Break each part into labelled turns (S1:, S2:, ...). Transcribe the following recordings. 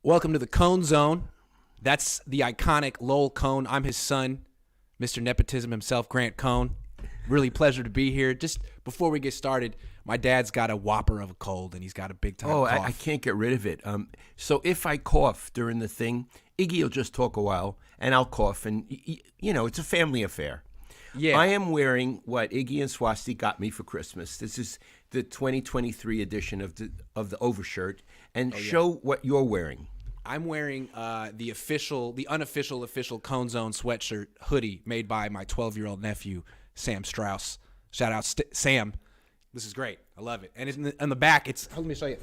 S1: Welcome to the Cohn Zone. That's the iconic Lowell Cohn. I'm his son, Mr. Nepotism himself, Grant Cohn. Really pleasure to be here. Just before we get started, my dad's got a whopper of a cold, and he's got a big-time cough.
S2: I can't get rid of it. So if I cough during the thing, Iggy will just talk a while, and I'll cough, and, it's a family affair.
S1: Yeah.
S2: I am wearing what Iggy and Swasti got me for Christmas. This is the 2023 edition of the overshirt, and show what you're wearing.
S1: I'm wearing the unofficial Cohn Zone sweatshirt hoodie made by my 12-year-old nephew, Sam Strauss. Shout out, Sam. This is great. I love it. And it's in the back, let me show you.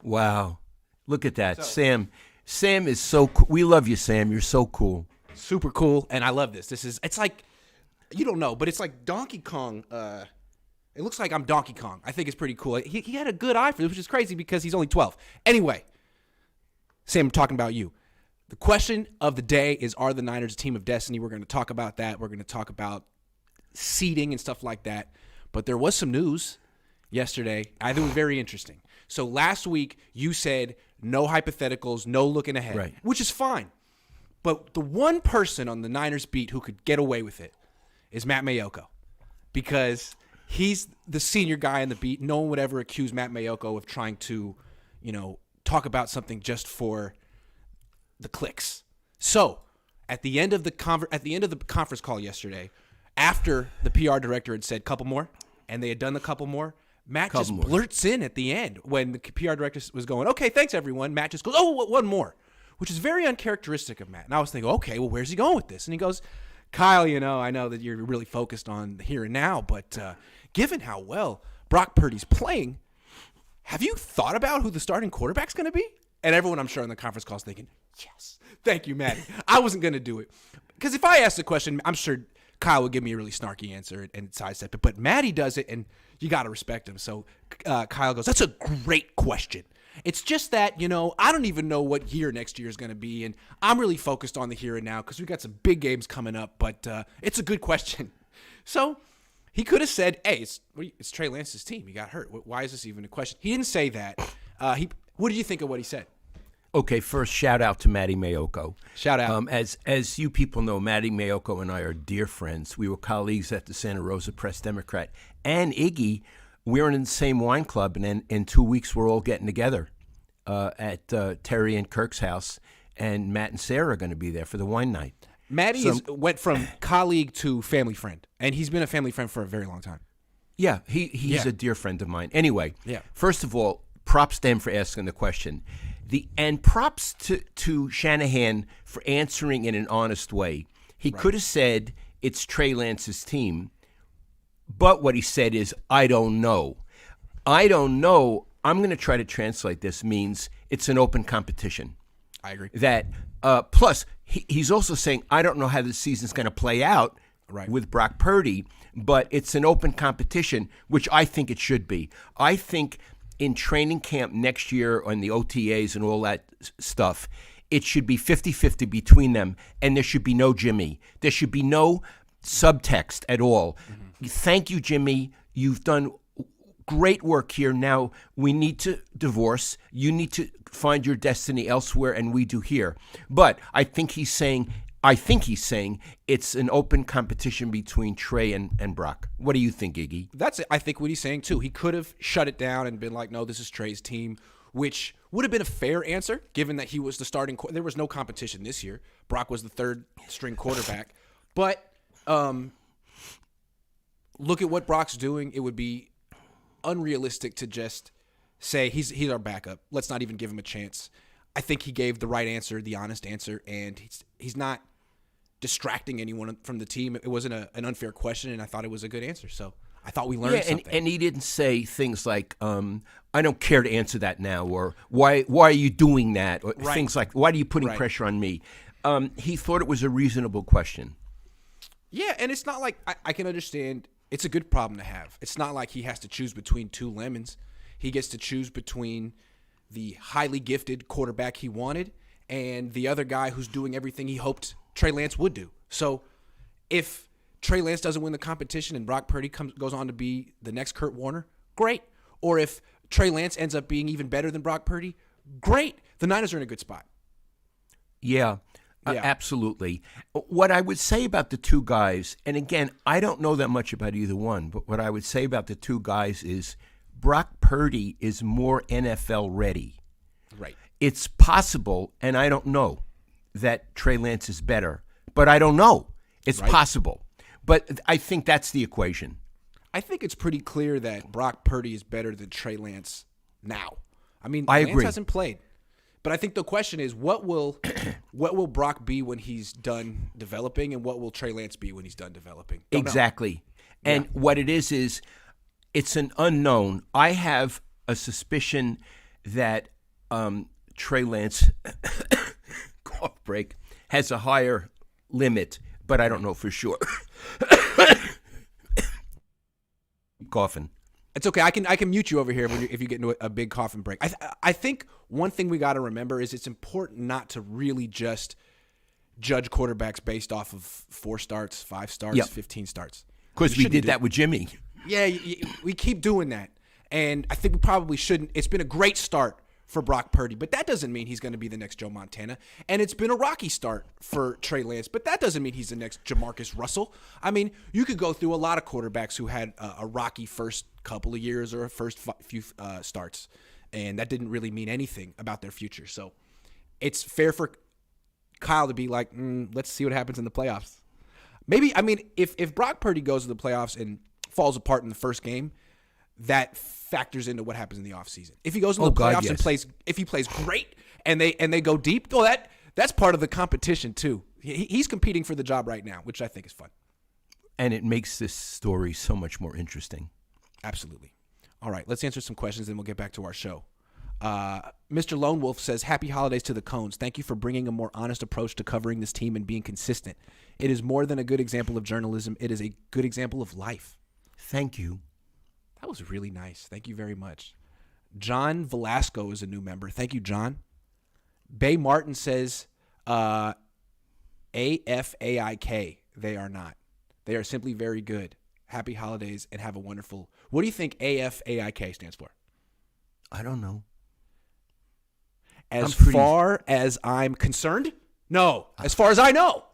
S2: Wow. Look at that. Sam is so cool. We love you, Sam. You're so cool.
S1: Super cool, and I love this. It's like, you don't know, but it's like Donkey Kong. It looks like I'm Donkey Kong. I think it's pretty cool. He had a good eye for this, which is crazy because he's only 12. Anyway, Sam, I'm talking about you. The question of the day is, are the Niners a team of destiny? We're going to talk about that. We're going to talk about seeding and stuff like that. But there was some news yesterday. I think it was very interesting. So last week, you said no hypotheticals, no looking ahead,
S2: right,
S1: which is fine. But the one person on the Niners beat who could get away with it is Matt Mayoko, because he's the senior guy on the beat. No one would ever accuse Matt Mayoko of trying to, talk about something just for the clicks. So, at the end of the conference call yesterday, after the PR director had said couple more, and they had done the couple more, Matt blurts in at the end when the PR director was going, "Okay, thanks everyone." Matt just goes, "Oh, one more," which is very uncharacteristic of Matt. And I was thinking, okay, well, where's he going with this? And he goes, "Kyle, I know that you're really focused on the here and now, but given how well Brock Purdy's playing, have you thought about who the starting quarterback's going to be?" And everyone, I'm sure, on the conference call is thinking, yes, thank you, Matty. I wasn't going to do it. Because if I asked the question, I'm sure Kyle would give me a really snarky answer and sidestep it. But Matty does it, and you got to respect him. So Kyle goes, "That's a great question. It's just that, I don't even know what year next year is going to be, and I'm really focused on the here and now because we've got some big games coming up, but it's a good question." So he could have said, "Hey, it's Trey Lance's team. He got hurt. Why is this even a question?" He didn't say that. What do you think of what he said?
S2: Okay, first, shout out to Matty Mayoko.
S1: Shout out.
S2: As you people know, Matty Mayoko and I are dear friends. We were colleagues at the Santa Rosa Press Democrat. And Iggy, we're in the same wine club, and in 2 weeks we're all getting together at Terry and Kirk's house, and Matt and Sarah are going to be there for the wine night.
S1: Matty went from colleague to family friend, and he's been a family friend for a very long time.
S2: Yeah, he's a dear friend of mine. Anyway,
S1: yeah.
S2: First of all, props to him for asking the question. And props to Shanahan for answering in an honest way. He could have said it's Trey Lance's team, but what he said is, "I don't know." "I don't know," I'm going to try to translate this, means it's an open competition.
S1: I agree.
S2: That plus, he's also saying, "I don't know how the season's going to play out with Brock Purdy, but it's an open competition," which I think it should be. I think in training camp next year on the OTAs and all that stuff, it should be 50-50 between them, and there should be no Jimmy. There should be no subtext at all. Mm-hmm. "Thank you, Jimmy. You've done great work here. Now we need to divorce. You need to find your destiny elsewhere, and we do here." But I think he's saying it's an open competition between Trey and Brock. What do you think, Iggy?
S1: That's I think what he's saying too. He could have shut it down and been like, "No, this is Trey's team," which would have been a fair answer given that he was the starting. There was no competition this year. Brock was the third string quarterback. But look at what Brock's doing. It would be unrealistic to just say he's our backup. Let's not even give him a chance. I think he gave the right answer, the honest answer, and he's not distracting anyone from the team. It wasn't an unfair question, and I thought it was a good answer. So I thought we learned something.
S2: And he didn't say things like, "I don't care to answer that now," or "Why are you doing that?" or things like, "Why are you putting pressure on me?" He thought it was a reasonable question.
S1: Yeah, and it's not like I can understand. It's a good problem to have. It's not like he has to choose between two lemons. He gets to choose between the highly gifted quarterback he wanted and the other guy who's doing everything he hoped Trey Lance would do. So if Trey Lance doesn't win the competition and Brock Purdy goes on to be the next Kurt Warner, great. Or if Trey Lance ends up being even better than Brock Purdy, great. The Niners are in a good spot.
S2: Yeah, absolutely. What I would say about the two guys, and again, I don't know that much about either one, but what I would say about the two guys is Brock Purdy is more NFL ready.
S1: Right.
S2: It's possible, and I don't know, that Trey Lance is better, but I don't know. It's possible. But I think that's the equation.
S1: I think it's pretty clear that Brock Purdy is better than Trey Lance now. I mean,
S2: I
S1: Lance
S2: agree.
S1: hasn't played. But I think the question is, what will Brock be when he's done developing, and what will Trey Lance be when he's done developing? Don't
S2: Exactly. Know. And what it is it's an unknown. I have a suspicion that Trey Lance, cough break, has a higher limit, but I don't know for sure. Coughing.
S1: It's okay. I can mute you over here if you get into a big coughing break. I think one thing we got to remember is it's important not to really just judge quarterbacks based off of 4 starts, 5 starts, 15 starts.
S2: Because we did that with Jimmy.
S1: Yeah, we keep doing that, and I think we probably shouldn't. It's been a great start for Brock Purdy, but that doesn't mean he's going to be the next Joe Montana. And it's been a rocky start for Trey Lance, but that doesn't mean he's the next Jamarcus Russell. I mean, you could go through a lot of quarterbacks who had a rocky first couple of years or a first few starts, and that didn't really mean anything about their future. So it's fair for Kyle to be like, let's see what happens in the playoffs. Maybe, I mean, if Brock Purdy goes to the playoffs and falls apart in the first game, that factors into what happens in the offseason. If he goes in the playoffs and if he plays great and they go deep, that's part of the competition too. He's competing for the job right now, which I think is fun.
S2: And it makes this story so much more interesting.
S1: Absolutely. All right, let's answer some questions, and we'll get back to our show. Mr. Lone Wolf says, happy holidays to the Cohns. Thank you for bringing a more honest approach to covering this team and being consistent. It is more than a good example of journalism. It is a good example of life.
S2: Thank you.
S1: That was really nice. Thank you very much. John Velasco is a new member. Thank you, John. Bay Martin says, AFAIK. They are not. They are simply very good. Happy holidays and have a wonderful... What do you think AFAIK stands for?
S2: I don't know.
S1: As far as I'm concerned? No. As far as I know.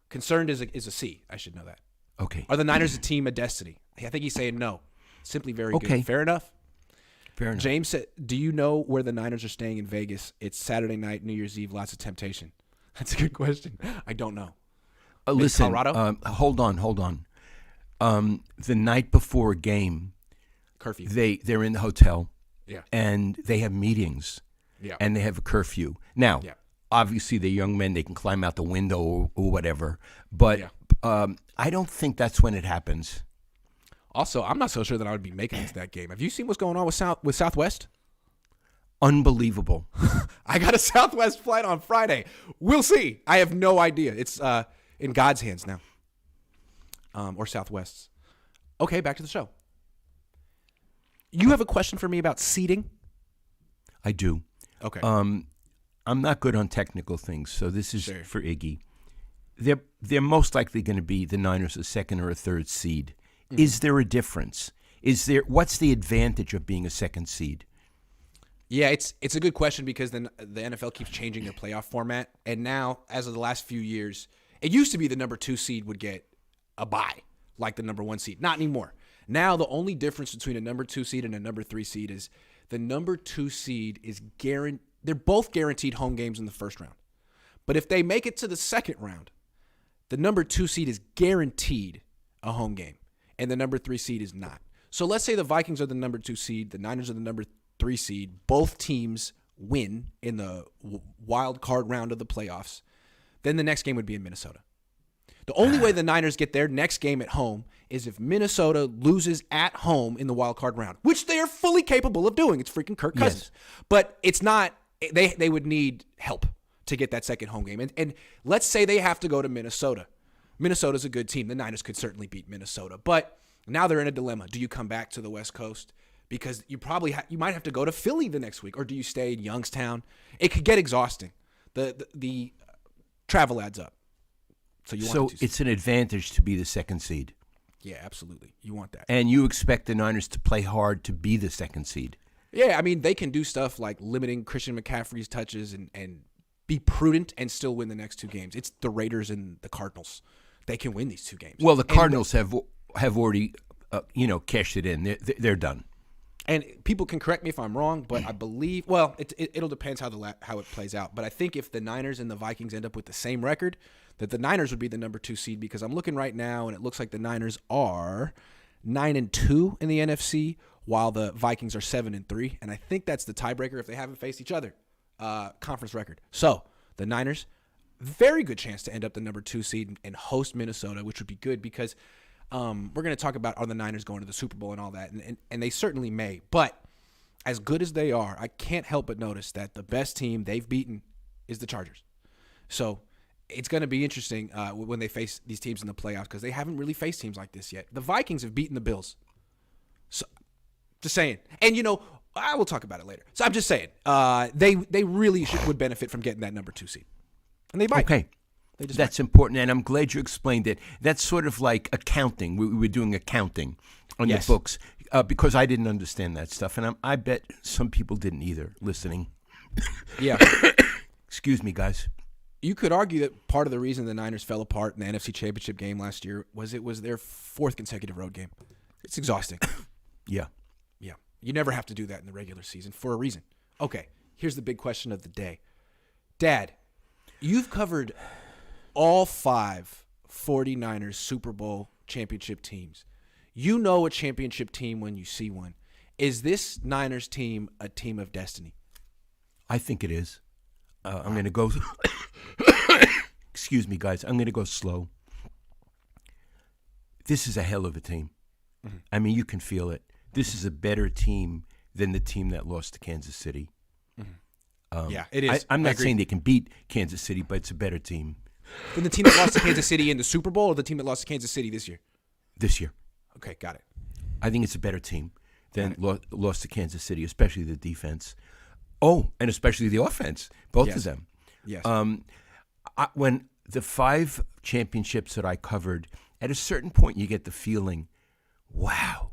S1: Concerned is a C. I should know that.
S2: Okay.
S1: Are the Niners a team of destiny? I think he's saying no. Simply very good. Fair enough?
S2: Fair enough.
S1: James said, do you know where the Niners are staying in Vegas? It's Saturday night, New Year's Eve, lots of temptation. That's a good question. I don't know.
S2: Listen,
S1: Colorado?
S2: Hold on. The night before a game,
S1: curfew.
S2: They're in the hotel.
S1: Yeah.
S2: And they have meetings.
S1: Yeah.
S2: And they have a curfew. Now, obviously they're young men. They can climb out the window or whatever. But I don't think that's when it happens.
S1: Also, I'm not so sure that I would be making it to that game. Have you seen what's going on with Southwest?
S2: Unbelievable.
S1: I got a Southwest flight on Friday. We'll see. I have no idea. It's in God's hands now. Or Southwest's. Okay, back to the show. You have a question for me about seating?
S2: I do.
S1: Okay.
S2: I'm not good on technical things, so this is for Iggy. They're most likely going to be the Niners a second or a third seed. Mm-hmm. Is there a difference? What's the advantage of being a second seed?
S1: Yeah, it's a good question because then the NFL keeps changing their playoff format, and now, as of the last few years, it used to be the number 2 seed would get a bye, like the number 1 seed. Not anymore. Now, the only difference between a number 2 seed and a number 3 seed is the number 2 seed is guaranteed. They're both guaranteed home games in the first round. But if they make it to the second round, the number 2 seed is guaranteed a home game, and the number 3 seed is not. So let's say the Vikings are the number 2 seed, the Niners are the number 3 seed. Both teams win in the wild card round of the playoffs. Then the next game would be in Minnesota. The only way the Niners get their next game at home is if Minnesota loses at home in the wild card round, which they are fully capable of doing. It's freaking Kirk Cousins. Yes. But it's not, they would need help to get that second home game. And let's say they have to go to Minnesota. Minnesota's a good team. The Niners could certainly beat Minnesota. But now they're in a dilemma. Do you come back to the West Coast? Because you probably you might have to go to Philly the next week. Or do you stay in Youngstown? It could get exhausting. The travel adds up. So
S2: it's an advantage to be the second seed.
S1: Yeah, absolutely. You want that.
S2: And you expect the Niners to play hard to be the second seed.
S1: Yeah, I mean, they can do stuff like limiting Christian McCaffrey's touches and be prudent and still win the next 2 games. It's the Raiders and the Cardinals. They can win these 2 games.
S2: Well, the Cardinals have already, cashed it in. They're done.
S1: And people can correct me if I'm wrong, but I believe, well, it'll depend how it plays out. But I think if the Niners and the Vikings end up with the same record, that the Niners would be the number 2 seed, because I'm looking right now and it looks like the Niners are 9-2 in the NFC, while the Vikings are 7-3. And I think that's the tiebreaker if they haven't faced each other. Conference record. So the Niners, very good chance to end up the number 2 seed and host Minnesota, which would be good because we're going to talk about are the Niners going to the Super Bowl and all that, and they certainly may. But as good as they are, I can't help but notice that the best team they've beaten is the Chargers. So it's going to be interesting when they face these teams in the playoffs, because they haven't really faced teams like this yet. The Vikings have beaten the Bills. So just saying. And, I will talk about it later. So I'm just saying they really would benefit from getting that number 2 seed. And they might.
S2: Okay. That's important, and I'm glad you explained it. That's sort of like accounting. We were doing accounting on your books because I didn't understand that stuff, and I bet some people didn't either listening.
S1: Yeah.
S2: Excuse me, guys.
S1: You could argue that part of the reason the Niners fell apart in the NFC Championship game last year was it was their 4th consecutive road game. It's exhausting.
S2: Yeah.
S1: Yeah. You never have to do that in the regular season for a reason. Okay, here's the big question of the day. Dad, you've covered all 5 49ers Super Bowl championship teams. You know a championship team when you see one. Is this Niners team a team of destiny?
S2: I think it is. I'm going to go... Excuse me, guys. I'm going to go slow. This is a hell of a team. Mm-hmm. I mean, you can feel it. This is a better team than the team that lost to Kansas City. Mm-hmm.
S1: Yeah, it is.
S2: I'm not saying they can beat Kansas City, but it's a better team.
S1: Than the team that lost to Kansas City in the Super Bowl, or the team that lost to Kansas City this year?
S2: This year.
S1: Okay, got it.
S2: I think it's a better team than lost to Kansas City, especially the defense. Oh, and especially the offense, both of them.
S1: Yes.
S2: When the 5 championships that I covered, at a certain point you get the feeling, wow,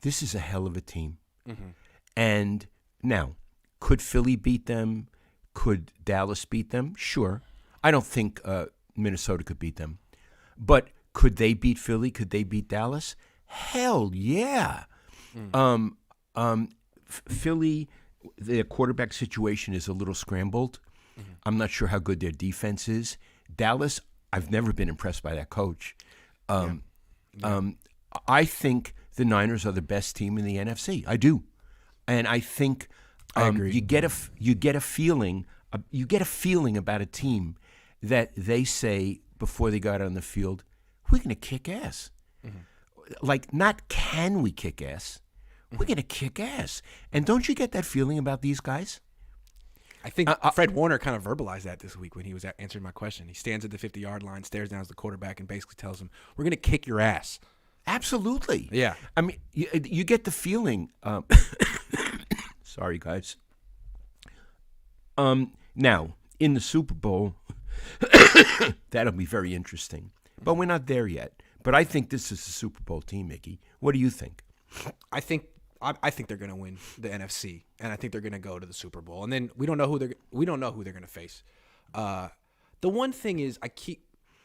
S2: this is a hell of a team. Mm-hmm. And now, could Philly beat them? Could Dallas beat them? Sure. I don't think Minnesota could beat them. But could they beat Philly? Could they beat Dallas? Hell yeah. Philly, their quarterback situation is a little scrambled. Mm-hmm. I'm not sure how good their defense is. Dallas, I've never been impressed by that coach. I think the Niners are the best team in the NFC. I do. And I think
S1: I agree.
S2: You get a feeling about a team that they say before they got on the field, we're going to kick ass. Mm-hmm. Like, not can we kick ass, we're going to kick ass. And don't you get that feeling about these guys?
S1: I think Fred Warner kind of verbalized that this week when he was answering my question. He stands at the 50-yard line, stares down at the quarterback, and basically tells him, we're going to kick your ass.
S2: Absolutely.
S1: Yeah.
S2: I mean, you get the feeling. Sorry, guys. Now, in the Super Bowl, that'll be very interesting. But we're not there yet. But I think this is a Super Bowl team, Mickey. What do you think?
S1: I think they're going to win the NFC, and I think they're going to go to the Super Bowl. And then we don't know who they're going to face. The one thing is,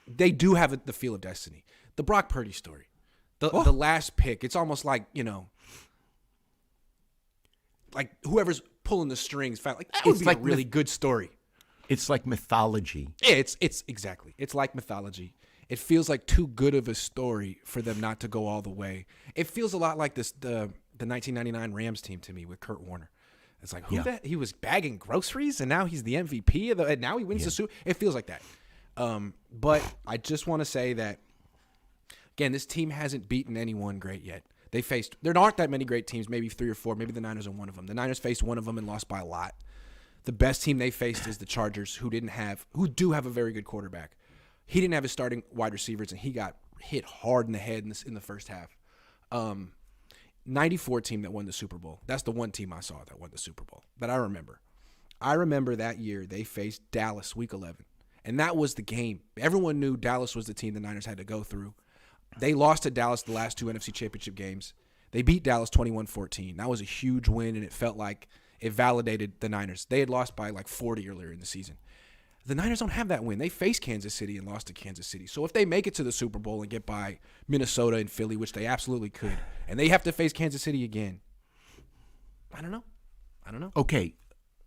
S1: they do have the feel of destiny. The Brock Purdy story, the last pick. It's almost like like whoever's pulling the strings. Like that would be like a really good story.
S2: It's like mythology.
S1: Yeah, it's exactly. It's like mythology. It feels like too good of a story for them not to go all the way. It feels a lot like the 1999 Rams team to me with Kurt Warner. It's like he was bagging groceries and now he's the MVP and now he wins the Super. It feels like that. But I just want to say that again, this team hasn't beaten anyone great yet. There aren't that many great teams, maybe 3 or 4. Maybe the Niners are one of them. The Niners faced one of them and lost by a lot. The best team they faced is the Chargers, who do have a very good quarterback. He didn't have his starting wide receivers, and he got hit hard in the head in the first half. 94 team that won the Super Bowl. That's the one team I saw that won the Super Bowl that I remember. I remember that year they faced Dallas Week 11, and that was the game. Everyone knew Dallas was the team the Niners had to go through. They lost to Dallas the last 2 NFC Championship games. They beat Dallas 21-14. That was a huge win, and it felt like it validated the Niners. They had lost by like 40 earlier in the season. The Niners don't have that win. They faced Kansas City and lost to Kansas City. So if they make it to the Super Bowl and get by Minnesota and Philly, which they absolutely could, and they have to face Kansas City again, I don't know.
S2: Okay,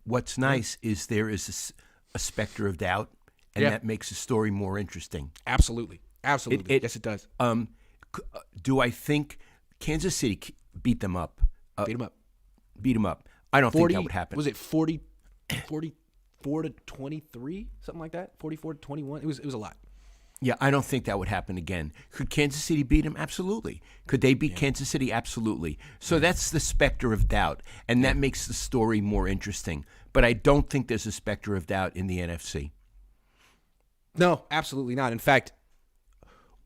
S2: what's nice is there is a specter of doubt, and that makes the story more interesting.
S1: Absolutely. Yes, it does.
S2: Do I think Kansas City beat them up?
S1: Beat
S2: them up. I don't think that would happen.
S1: Was it 44 to 23, something like that? 44 to 21. It was a lot.
S2: Yeah, I don't think that would happen again. Could Kansas City beat them? Absolutely. Could they beat Kansas City? Absolutely. So that's the specter of doubt, and that makes the story more interesting. But I don't think there's a specter of doubt in the NFC.
S1: No, absolutely not. In fact,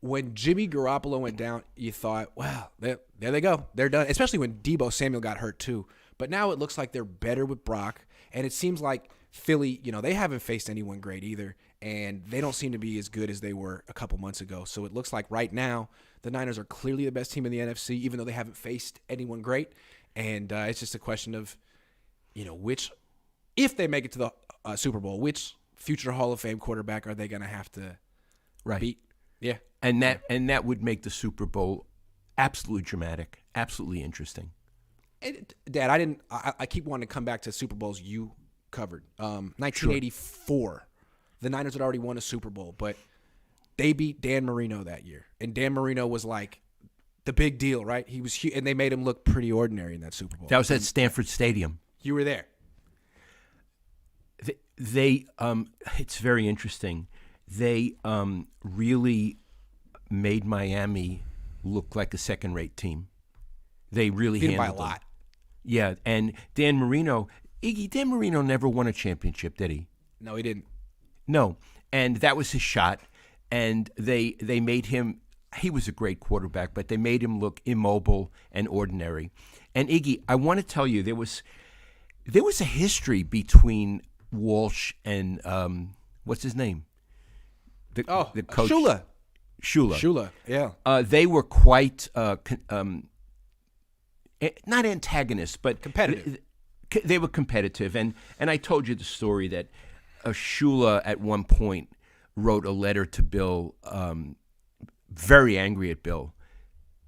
S1: when Jimmy Garoppolo went down, you thought, wow, there they go. They're done, especially when Deebo Samuel got hurt too. But now it looks like they're better with Brock, and it seems like Philly, they haven't faced anyone great either, and they don't seem to be as good as they were a couple months ago. So it looks like right now the Niners are clearly the best team in the NFC, even though they haven't faced anyone great. And it's just a question of, which, if they make it to the Super Bowl, which future Hall of Fame quarterback are they going to have to beat? Yeah.
S2: And that would make the Super Bowl absolutely dramatic, absolutely interesting.
S1: Dad, I keep wanting to come back to Super Bowls you covered. 1984, the Niners had already won a Super Bowl, but they beat Dan Marino that year. And Dan Marino was like the big deal, right? He was huge, and they made him look pretty ordinary in that Super Bowl.
S2: That was at Stanford Stadium.
S1: You were there.
S2: It's very interesting. They really made Miami look like a second-rate team. They really
S1: beat
S2: handled
S1: by a lot.
S2: Yeah, and Dan Marino never won a championship, did he?
S1: No, he didn't.
S2: No, and that was his shot, and they made him. He was a great quarterback, but they made him look immobile and ordinary. And Iggy, I want to tell you, there was a history between Walsh and what's his name? The coach
S1: Shula. Yeah.
S2: They were quite not antagonists, but
S1: competitive.
S2: They were competitive, and I told you the story that Shula at one point wrote a letter to Bill, very angry at Bill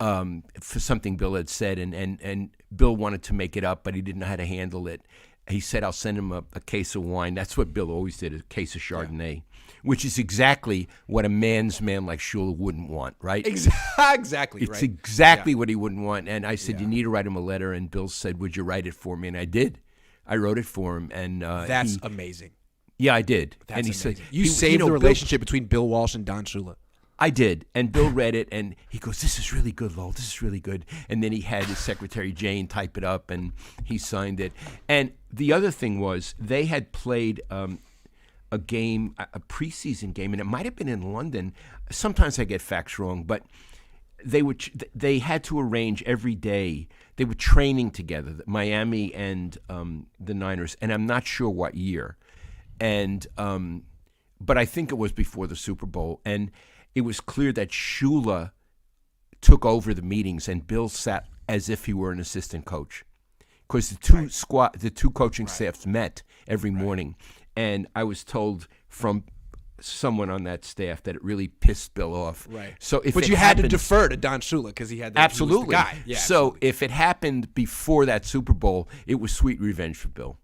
S2: for something Bill had said, and Bill wanted to make it up, but he didn't know how to handle it. He said, "I'll send him a case of wine." That's what Bill always did, a case of Chardonnay, which is exactly what a man's man like Shula wouldn't want, right?
S1: Exactly.
S2: It's exactly what he wouldn't want. And I said, "You need to write him a letter." And Bill said, "Would you write it for me?" And I did. I wrote it for him. And
S1: that's amazing.
S2: Yeah, I did.
S1: That's
S2: and he
S1: amazing.
S2: said,
S1: "You saved the relationship between Bill Walsh and Don Shula."
S2: I did. And Bill read it, and he goes, "This is really good, Lowell. This is really good." And then he had his secretary, Jane, type it up, and he signed it. And the other thing was they had played a game, a preseason game, and it might have been in London. Sometimes I get facts wrong, but they had to arrange every day. They were training together, Miami and the Niners, and I'm not sure what year. And but I think it was before the Super Bowl, and it was clear that Shula took over the meetings, and Bill sat as if he were an assistant coach, because the two coaching staffs met every morning, and I was told from someone on that staff that it really pissed Bill off.
S1: Right.
S2: So
S1: but you had to defer to Don Shula because he had
S2: absolutely
S1: he was the guy. Yeah,
S2: so
S1: absolutely.
S2: If it happened before that Super Bowl, it was sweet revenge for Bill.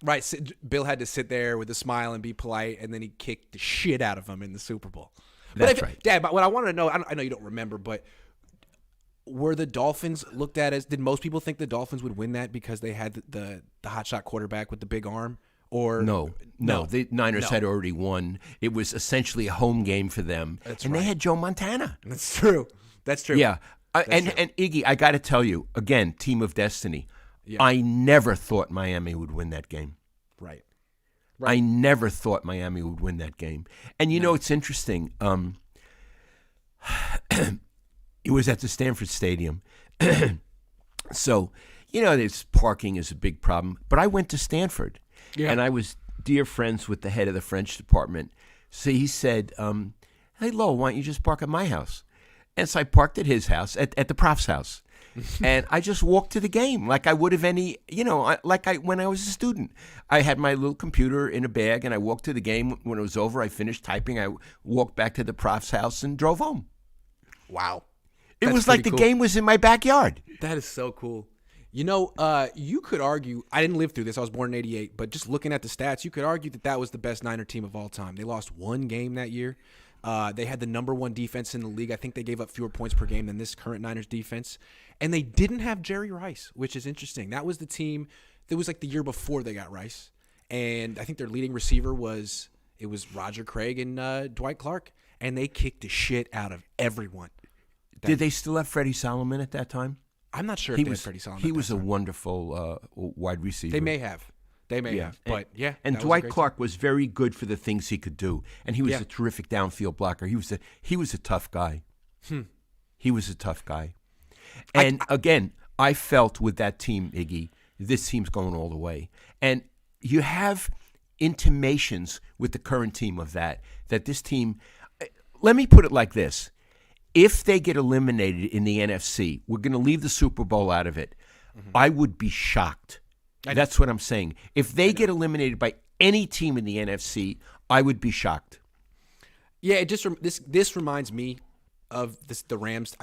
S1: Right. So Bill had to sit there with a smile and be polite, and then he kicked the shit out of him in the Super Bowl.
S2: That's right.
S1: Dad, but what I wanted to know, I know you don't remember, but were the Dolphins looked at as, did most people think the Dolphins would win that because they had the hotshot quarterback with the big arm? Or
S2: No. The Niners had already won. It was essentially a home game for them.
S1: That's
S2: and
S1: right.
S2: they had Joe Montana.
S1: That's true.
S2: Yeah. And Iggy, I got to tell you, again, team of destiny.
S1: Yeah.
S2: I never thought Miami would win that game.
S1: Right.
S2: I never thought Miami would win that game. And you know, it's interesting. It was at the Stanford Stadium. So, this parking is a big problem. But I went to Stanford, and I was dear friends with the head of the French department. So he said, "Hey, Lowell, why don't you just park at my house?" And so I parked at his house, at the prof's house. And I just walked to the game like I would have when I was a student. I had my little computer in a bag, and I walked to the game. When it was over, I finished typing. I walked back to the prof's house and drove home.
S1: Wow.
S2: It was like the game was in my backyard.
S1: That is so cool. You could argue, I didn't live through this. I was born in 88, but just looking at the stats, you could argue that was the best Niner team of all time. They lost one game that year. They had the number one defense in the league. I think they gave up fewer points per game than this current Niners defense. And they didn't have Jerry Rice, which is interesting. That was the team that was like the year before they got Rice. And I think their leading receiver was Roger Craig and Dwight Clark. And they kicked the shit out of everyone.
S2: Did they still have Freddie Solomon at that time?
S1: I'm not sure if they had Freddie Solomon.
S2: He was a wonderful wide receiver.
S1: They may have. But yeah.
S2: And Dwight Clark was very good for the things he could do. And he was a terrific downfield blocker. He was a tough guy. He was a tough guy. And again, I felt with that team, Iggy, this team's going all the way. And you have intimations with the current team of that this team, let me put it like this. If they get eliminated in the NFC, we're going to leave the Super Bowl out of it. I would be shocked. That's what I'm saying. If they get eliminated by any team in the NFC, I would be shocked.
S1: Yeah, it just this reminds me of the Rams.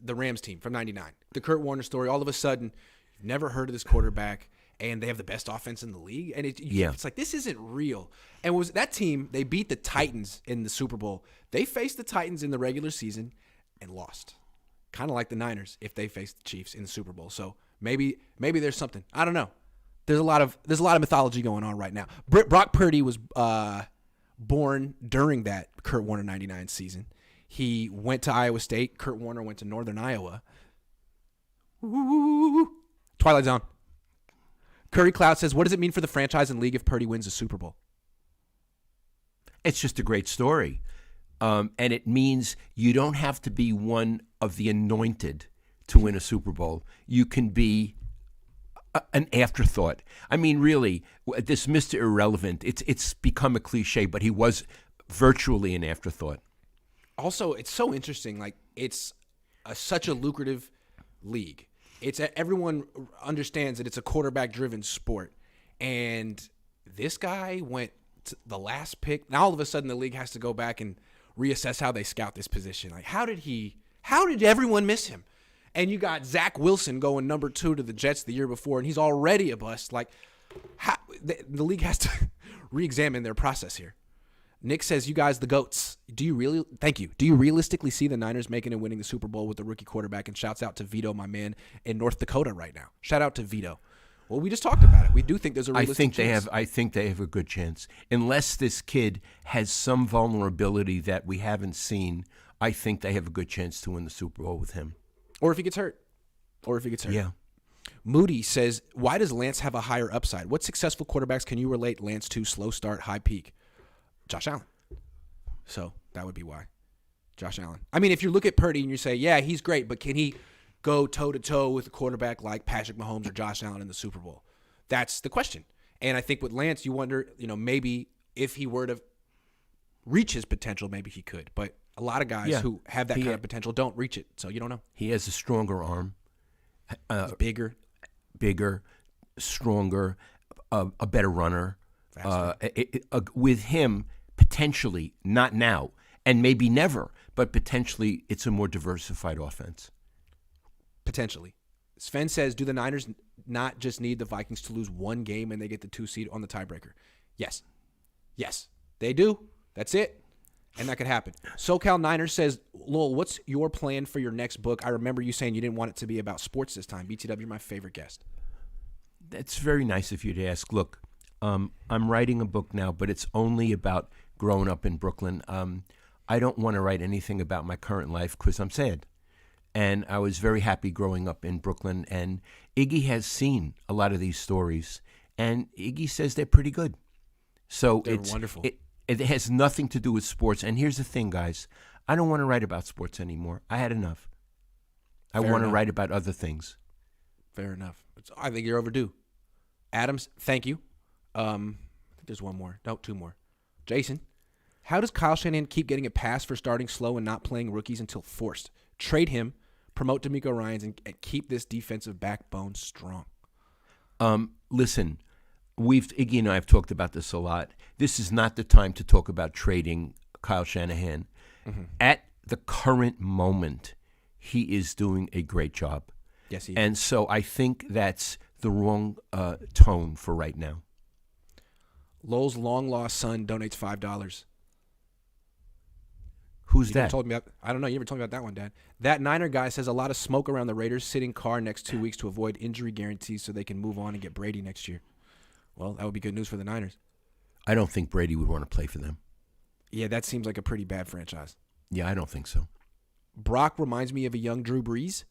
S1: The Rams team from '99, the Kurt Warner story. All of a sudden, you've never heard of this quarterback, and they have the best offense in the league. And it's like, this isn't real. And was that team? They beat the Titans in the Super Bowl. They faced the Titans in the regular season and lost, kind of like the Niners if they faced the Chiefs in the Super Bowl. So maybe there's something. I don't know. There's a lot of mythology going on right now. Brock Purdy was born during that Kurt Warner '99 season. He went to Iowa State. Kurt Warner went to Northern Iowa. Ooh. Twilight Zone. Curry Cloud says, what does it mean for the franchise and league if Purdy wins a Super Bowl?
S2: It's just a great story. And it means you don't have to be one of the anointed to win a Super Bowl. You can be an afterthought. I mean, really, this Mr. Irrelevant, it's become a cliche, but he was virtually an afterthought.
S1: Also, it's so interesting. Like, it's such a lucrative league. Everyone understands that it's a quarterback-driven sport. And this guy went to the last pick. Now, all of a sudden, the league has to go back and reassess how they scout this position. Like, how did everyone miss him? And you got Zach Wilson going number 2 to the Jets the year before, and he's already a bust. Like, the league has to re-examine their process here. Nick says, you guys, the GOATs. Thank you. Do you realistically see the Niners making and winning the Super Bowl with the rookie quarterback? And shouts out to Vito, my man, in North Dakota right now. Shout out to Vito. Well, we just talked about it. We do think there's a realistic chance.
S2: I think they have a good chance. Unless this kid has some vulnerability that we haven't seen, I think they have a good chance to win the Super Bowl with him.
S1: Or if he gets hurt.
S2: Yeah.
S1: Moody says, why does Lance have a higher upside? What successful quarterbacks can you relate Lance to? Slow start, high peak. Josh Allen. So that would be why. Josh Allen. I mean, if you look at Purdy and you say, yeah, he's great, but can he go toe-to-toe with a quarterback like Patrick Mahomes or Josh Allen in the Super Bowl? That's the question. And I think with Lance, you wonder, maybe if he were to reach his potential, maybe he could. But a lot of guys who have that kind of potential don't reach it, so you don't know.
S2: He has a stronger arm.
S1: He's bigger,
S2: stronger, a better runner. With him, potentially, not now, and maybe never, but potentially it's a more diversified offense.
S1: Potentially. Sven says, do the Niners not just need the Vikings to lose one game and they get the 2 seed on the tiebreaker? Yes. Yes, they do. That's it. And that could happen. SoCal Niners says, Lowell, what's your plan for your next book? I remember you saying you didn't want it to be about sports this time. BTW, you're my favorite guest.
S2: That's very nice of you to ask. Look, I'm writing a book now, but it's only about growing up in Brooklyn. I don't want to write anything about my current life because I'm sad. And I was very happy growing up in Brooklyn. And Iggy has seen a lot of these stories. And Iggy says they're pretty good. So
S1: they're wonderful.
S2: It has nothing to do with sports. And here's the thing, guys. I don't want to write about sports anymore. I had enough. I want to write about other things.
S1: Fair enough. I think you're overdue. Adams, thank you. I think there's one more. No, 2 more. Jason, how does Kyle Shanahan keep getting a pass for starting slow and not playing rookies until forced? Trade him, promote D'Amico Ryans, and keep this defensive backbone strong.
S2: Listen, Iggy and I have talked about this a lot. This is not the time to talk about trading Kyle Shanahan. Mm-hmm. At the current moment, he is doing a great job.
S1: Yes, he is.
S2: And so I think that's the wrong tone for right now.
S1: Lowell's long-lost son donates $5.
S2: Who's
S1: You
S2: that?
S1: never told me about, I don't know. You never told me about that one, Dad. That Niner guy says a lot of smoke around the Raiders sitting car next 2 weeks to avoid injury guarantees so they can move on and get Brady next year. Well, that would be good news for the Niners.
S2: I don't think Brady would want to play for them.
S1: Yeah, that seems like a pretty bad franchise.
S2: Yeah, I don't think so.
S1: Brock reminds me of a young Drew Brees.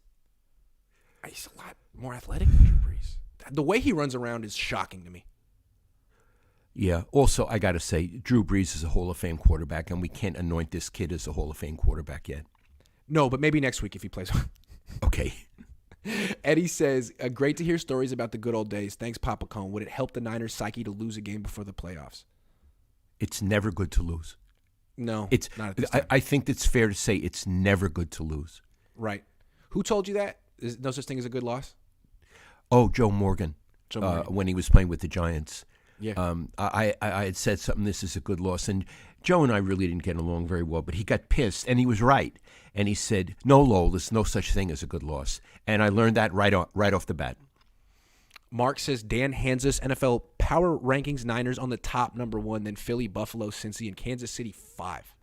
S1: He's a lot more athletic than Drew Brees. The way he runs around is shocking to me.
S2: Yeah. Also, I got to say, Drew Brees is a Hall of Fame quarterback, and we can't anoint this kid as a Hall of Fame quarterback yet.
S1: No, but maybe next week if he plays.
S2: Okay.
S1: Eddie says, great to hear stories about the good old days. Thanks, Papa Cohn. Would it help the Niners' psyche to lose a game before the playoffs?
S2: It's never good to lose.
S1: No,
S2: it's
S1: not at this time.
S2: I think it's fair to say it's never good to lose.
S1: Right. Who told you that? Is no such thing as a good loss?
S2: Oh, Joe Morgan. When he was playing with the Giants.
S1: Yeah.
S2: I had said something, this is a good loss. And Joe and I really didn't get along very well, but he got pissed, and he was right. And he said, no, Lowell, there's no such thing as a good loss. And I learned that right off the bat.
S1: Mark says, Dan hands us NFL power rankings, Niners on the top number 1, then Philly, Buffalo, Cincy, and Kansas City 5.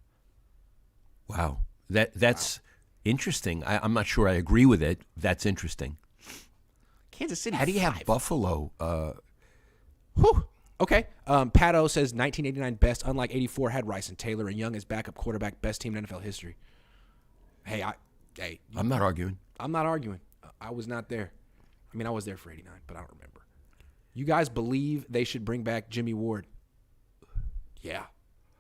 S2: Wow. That's interesting. I'm not sure I agree with it. That's interesting.
S1: Kansas City
S2: How do you
S1: 5?
S2: have Buffalo?
S1: Whew. Okay. Pato says 1989 best, unlike 84, had Rice and Taylor and Young as backup quarterback, best team in NFL history. Hey,
S2: I'm not arguing.
S1: I'm not arguing. I was not there. I mean, I was there for 89, but I don't remember. You guys believe they should bring back Jimmy Ward? Yeah,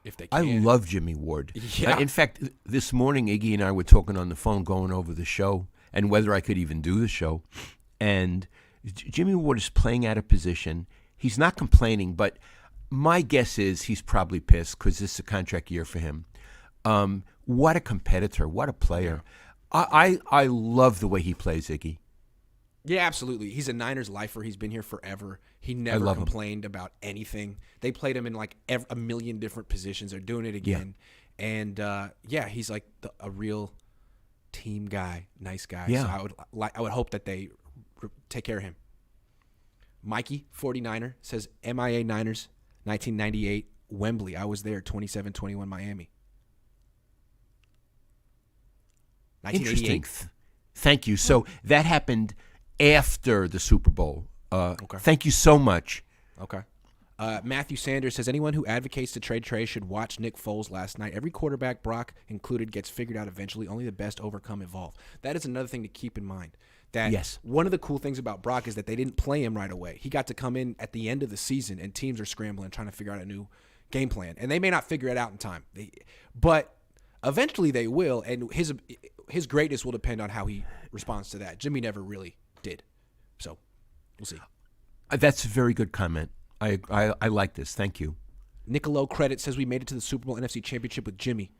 S1: if they can.
S2: I love Jimmy Ward.
S1: Yeah.
S2: In fact, this morning, Iggy and I were talking on the phone, going over the show and whether I could even do the show. And Jimmy Ward is playing out of position. He's not complaining, but my guess is he's probably pissed because this is a contract year for him. What a competitor. What a player. I love the way he plays, Iggy.
S1: Yeah, absolutely. He's a Niners lifer. He's been here forever. He never complained about anything. They played him in like a million different positions. They're doing it again. Yeah. And, he's like a real team guy, nice guy.
S2: Yeah.
S1: So I would hope that they take care of him. Mikey, 49er, says MIA Niners, 1998, Wembley. I was there, 27-21 Miami.
S2: Interesting. Thank you. So that happened after the Super Bowl.
S1: Okay.
S2: Thank you so much.
S1: Okay. Matthew Sanders says, anyone who advocates to trade Trey should watch Nick Foles last night. Every quarterback, Brock included, gets figured out eventually. Only the best overcome, evolve. That is another thing to keep in mind. That
S2: yes.
S1: One of the cool things about Brock is that they didn't play him right away. He got to come in at the end of the season, and teams are scrambling, trying to figure out a new game plan. And they may not figure it out in time. But eventually they will, and his greatness will depend on how he responds to that. Jimmy never really did. So we'll see.
S2: That's a very good comment. I like this. Thank you.
S1: Nicolo Credit says we made it to the Super Bowl NFC Championship with Jimmy.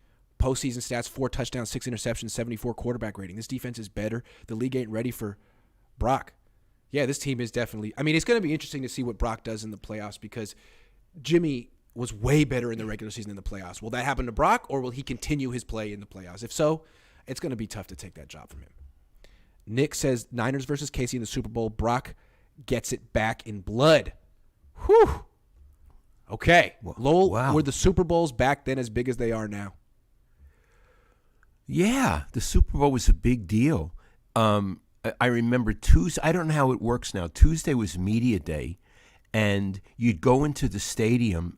S1: Postseason stats, 4 touchdowns, 6 interceptions, 74 quarterback rating. This defense is better. The league ain't ready for Brock. Yeah, this team is definitely – I mean, it's going to be interesting to see what Brock does in the playoffs because Jimmy was way better in the regular season than the playoffs. Will that happen to Brock, or will he continue his play in the playoffs? If so, it's going to be tough to take that job from him. Nick says Niners versus Casey in the Super Bowl. Brock gets it back in blood. Whew. Okay. Lowell,
S2: wow.
S1: Were the Super Bowls back then as big as they are now?
S2: Yeah, the Super Bowl was a big deal. I remember Tuesday. I don't know how it works now. Tuesday was media day, and you'd go into the stadium,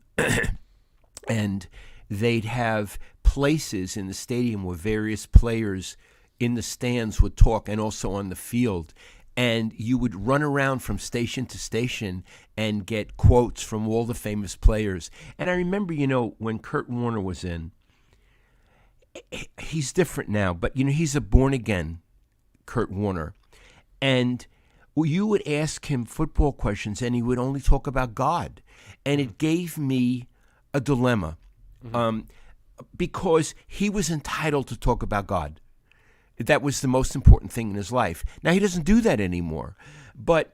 S2: and they'd have places in the stadium where various players in the stands would talk, and also on the field. And you would run around from station to station and get quotes from all the famous players. And I remember, when Kurt Warner was in, he's different now, but, he's a born-again Kurt Warner. And you would ask him football questions, and he would only talk about God. And it gave me a dilemma because he was entitled to talk about God. That was the most important thing in his life. Now, he doesn't do that anymore. But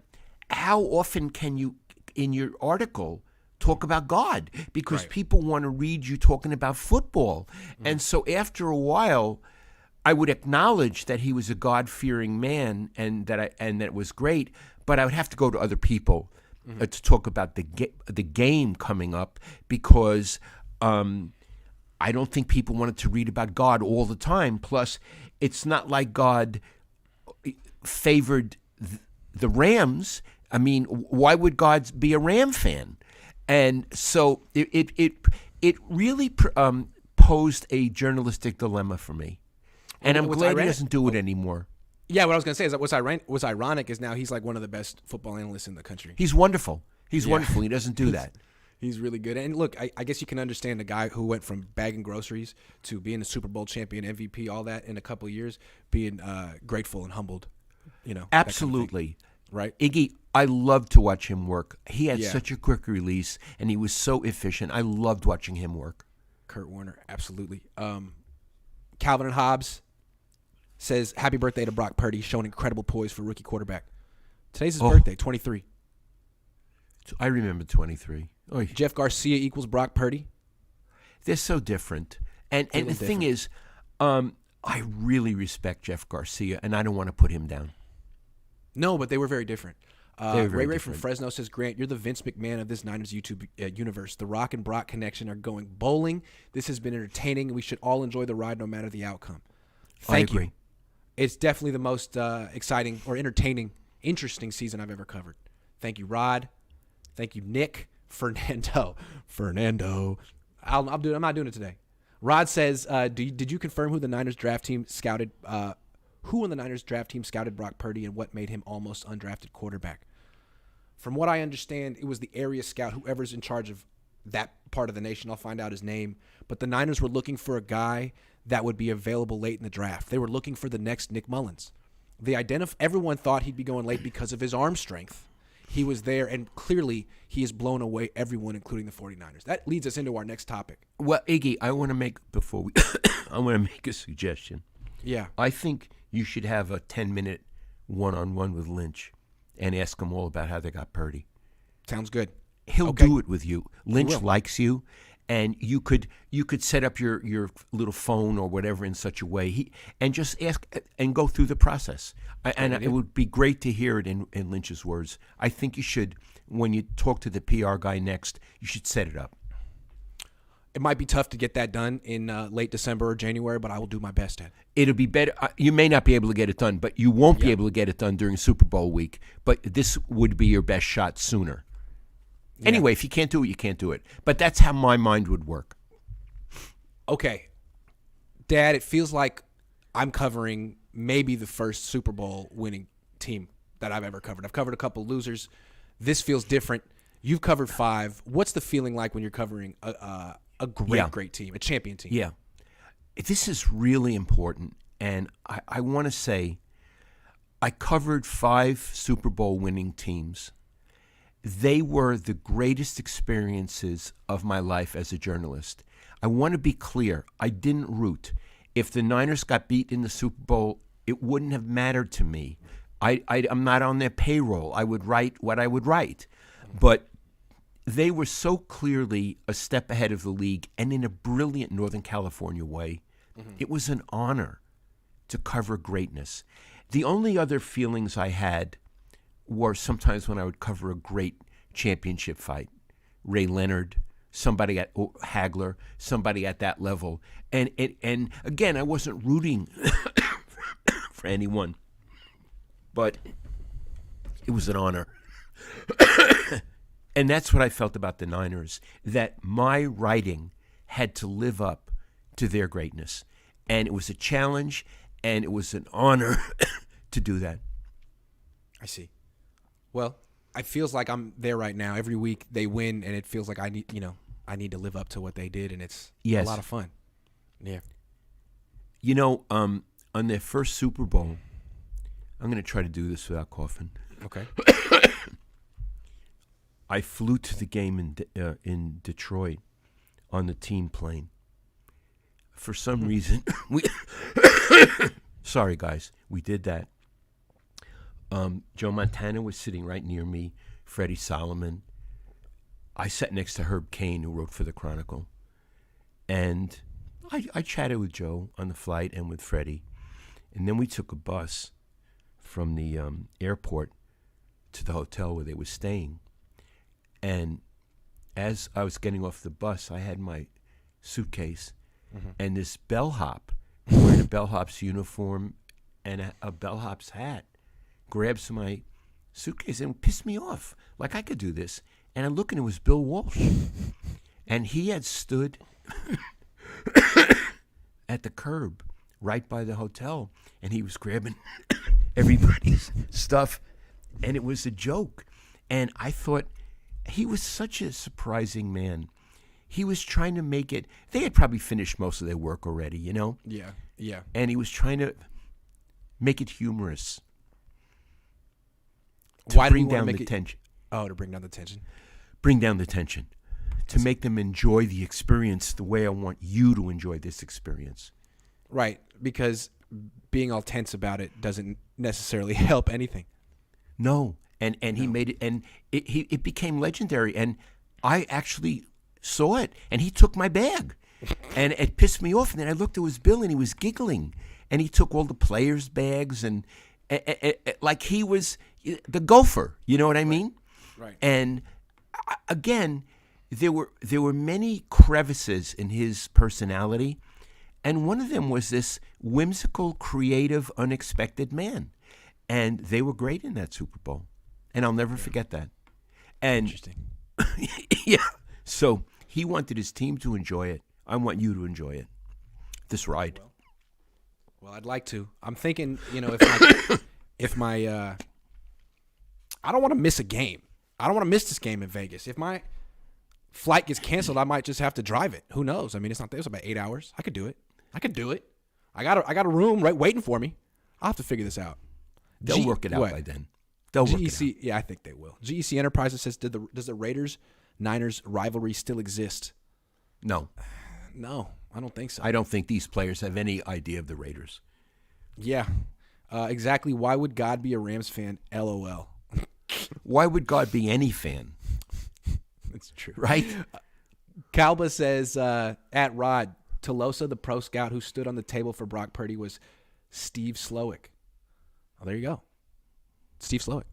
S2: how often can you, in your article, talk about God? Because people want to read you talking about football. And so after a while, I would acknowledge that he was a God-fearing man and that it was great, but I would have to go to other people to talk about the game coming up, because I don't think people wanted to read about God all the time. Plus, it's not like God favored the Rams. I mean, why would God be a Ram fan? And so it really posed a journalistic dilemma for me. And I'm glad he doesn't do it anymore.
S1: Yeah, what I was going to say is that what's ironic is now he's like one of the best football analysts in the country.
S2: He's wonderful. He's wonderful. He doesn't do that.
S1: He's really good. And look, I guess you can understand a guy who went from bagging groceries to being a Super Bowl champion, MVP, all that in a couple of years, being grateful and humbled.
S2: Absolutely.
S1: Kind of right?
S2: Iggy, I loved to watch him work. He had such a quick release, and he was so efficient. I loved watching him work.
S1: Kurt Warner, absolutely. Calvin and Hobbes says, happy birthday to Brock Purdy, showing incredible poise for rookie quarterback. Today's his birthday, 23.
S2: I remember 23. Oy.
S1: Jeff Garcia equals Brock Purdy.
S2: They're so different. And the thing is, I really respect Jeff Garcia, and I don't want to put him down.
S1: No, but they were very different. Ray from
S2: different.
S1: Fresno says, Grant, you're the Vince McMahon of this Niners YouTube universe. The Rock and Brock connection are going bowling. This has been entertaining, and we should all enjoy the ride no matter the outcome. Thank
S2: I agree.
S1: you. It's definitely the most exciting or entertaining, interesting season I've ever covered. Thank you, Rod. Thank you, Nick. Fernando. I'm not doing it today. Rod says, did you confirm who the Niners draft team scouted? Who on the Niners draft team scouted Brock Purdy and what made him almost undrafted quarterback? From what I understand, it was the area scout, whoever's in charge of that part of the nation. I'll find out his name. But the Niners were looking for a guy that would be available late in the draft. They were looking for the next Nick Mullins. Everyone thought he'd be going late because of his arm strength. He was there, and clearly he has blown away everyone, including the 49ers. That leads us into our next topic.
S2: Well, Iggy, I want to make I want to make a suggestion.
S1: Yeah.
S2: I think you should have a 10-minute one-on-one with Lynch and ask him all about how they got Purdy.
S1: Sounds good.
S2: He'll do it with you. Lynch likes you, and you could set up your little phone or whatever in such a way and just ask and go through the process. And it would be great to hear it in Lynch's words. I think you should, when you talk to the PR guy next, you should set it up.
S1: It might be tough to get that done in late December or January, but I will do my best at it.
S2: It'll be better. You may not be able to get it done, but you won't be able to get it done during Super Bowl week. But this would be your best shot sooner. Yeah. Anyway, if you can't do it, you can't do it. But that's how my mind would work.
S1: Okay. Dad, it feels like I'm covering maybe the first Super Bowl winning team that I've ever covered. I've covered a couple losers. This feels different. You've covered 5. What's the feeling like when you're covering a great team, a champion team?
S2: Yeah. This is really important. And I want to say I covered 5 Super Bowl winning teams. They were the greatest experiences of my life as a journalist. I want to be clear. I didn't root. If the Niners got beat in the Super Bowl, it wouldn't have mattered to me. I'm not on their payroll. I would write what I would write. But they were so clearly a step ahead of the league, and in a brilliant Northern California way. It was an honor to cover greatness. The only other feelings I had were sometimes when I would cover a great championship fight. Ray Leonard, somebody at Hagler, somebody at that level. And again, I wasn't rooting for anyone, but it was an honor. And that's what I felt about the Niners, that my writing had to live up to their greatness. And it was a challenge, and it was an honor to do that.
S1: I see. Well, it feels like I'm there right now. Every week they win, and it feels like I need to live up to what they did, and it's a lot of fun. Yeah.
S2: On their first Super Bowl, I'm going to try to do this without coughing.
S1: Okay.
S2: I flew to the game in Detroit on the team plane. For some reason, Sorry, guys. We did that. Joe Montana was sitting right near me. Freddie Solomon. I sat next to Herb Cain, who wrote for the Chronicle. And I chatted with Joe on the flight and with Freddie. And then we took a bus from the airport to the hotel where they were staying. And as I was getting off the bus, I had my suitcase. And this bellhop, wearing a bellhop's uniform and a bellhop's hat, grabs my suitcase and pissed me off. Like I could do this. And I look and it was Bill Walsh. And he had stood at the curb right by the hotel. And he was grabbing everybody's stuff. And it was a joke. And I thought, he was such a surprising man. He was trying to make it, they had probably finished most of their work already, you know?
S1: Yeah, yeah.
S2: And he was trying to make it humorous.
S1: Why
S2: bring
S1: do you
S2: down
S1: make
S2: the
S1: it,
S2: tension.
S1: Oh, to bring down the tension.
S2: Bring down the tension. To make them enjoy the experience the way I want you to enjoy this experience.
S1: Right, because being all tense about it doesn't necessarily help anything.
S2: No, and he made it, and it became legendary, and I actually saw it, and he took my bag, and it pissed me off, and then I looked, it was Bill, and he was giggling, and he took all the players' bags, and like he was the gopher, you know what I mean?
S1: Right.
S2: And again, there were many crevices in his personality, and one of them was this whimsical, creative, unexpected man. And they were great in that Super Bowl. And I'll never forget that. And
S1: Interesting.
S2: yeah. So he wanted his team to enjoy it. I want you to enjoy it. This ride.
S1: Well, I'd like to. I'm thinking, if my I don't want to miss a game. I don't want to miss this game in Vegas. If my flight gets canceled, I might just have to drive it. Who knows? I mean, it's about 8 hours. I could do it. I got a room right waiting for me. I'll have to figure this out.
S2: They'll work it out by then. They'll work it out.
S1: Yeah, I think they will. GEC Enterprises says, does the Raiders-Niners rivalry still exist?
S2: No.
S1: No, I don't think so.
S2: I don't think these players have any idea of the Raiders.
S1: Yeah, exactly. Why would God be a Rams fan? LOL.
S2: Why would God be any fan?
S1: That's true.
S2: Right?
S1: Kalba says, at Rod, Tolosa, the pro scout who stood on the table for Brock Purdy, was Steve Slowick. Oh, there you go. Steve Slowick.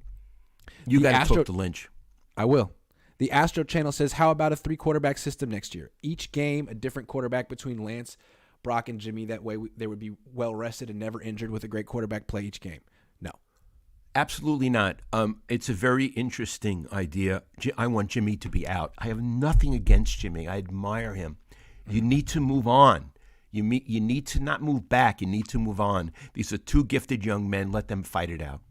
S2: You got to talk to Lynch.
S1: I will. The Astro Channel says, how about a 3-quarterback system next year? Each game, a different quarterback between Lance, Brock, and Jimmy. That way they would be well-rested and never injured with a great quarterback play each game. No.
S2: Absolutely not. It's a very interesting idea. I want Jimmy to be out. I have nothing against Jimmy. I admire him. You need to move on. You need to not move back. You need to move on. These are two gifted young men. Let them fight it out.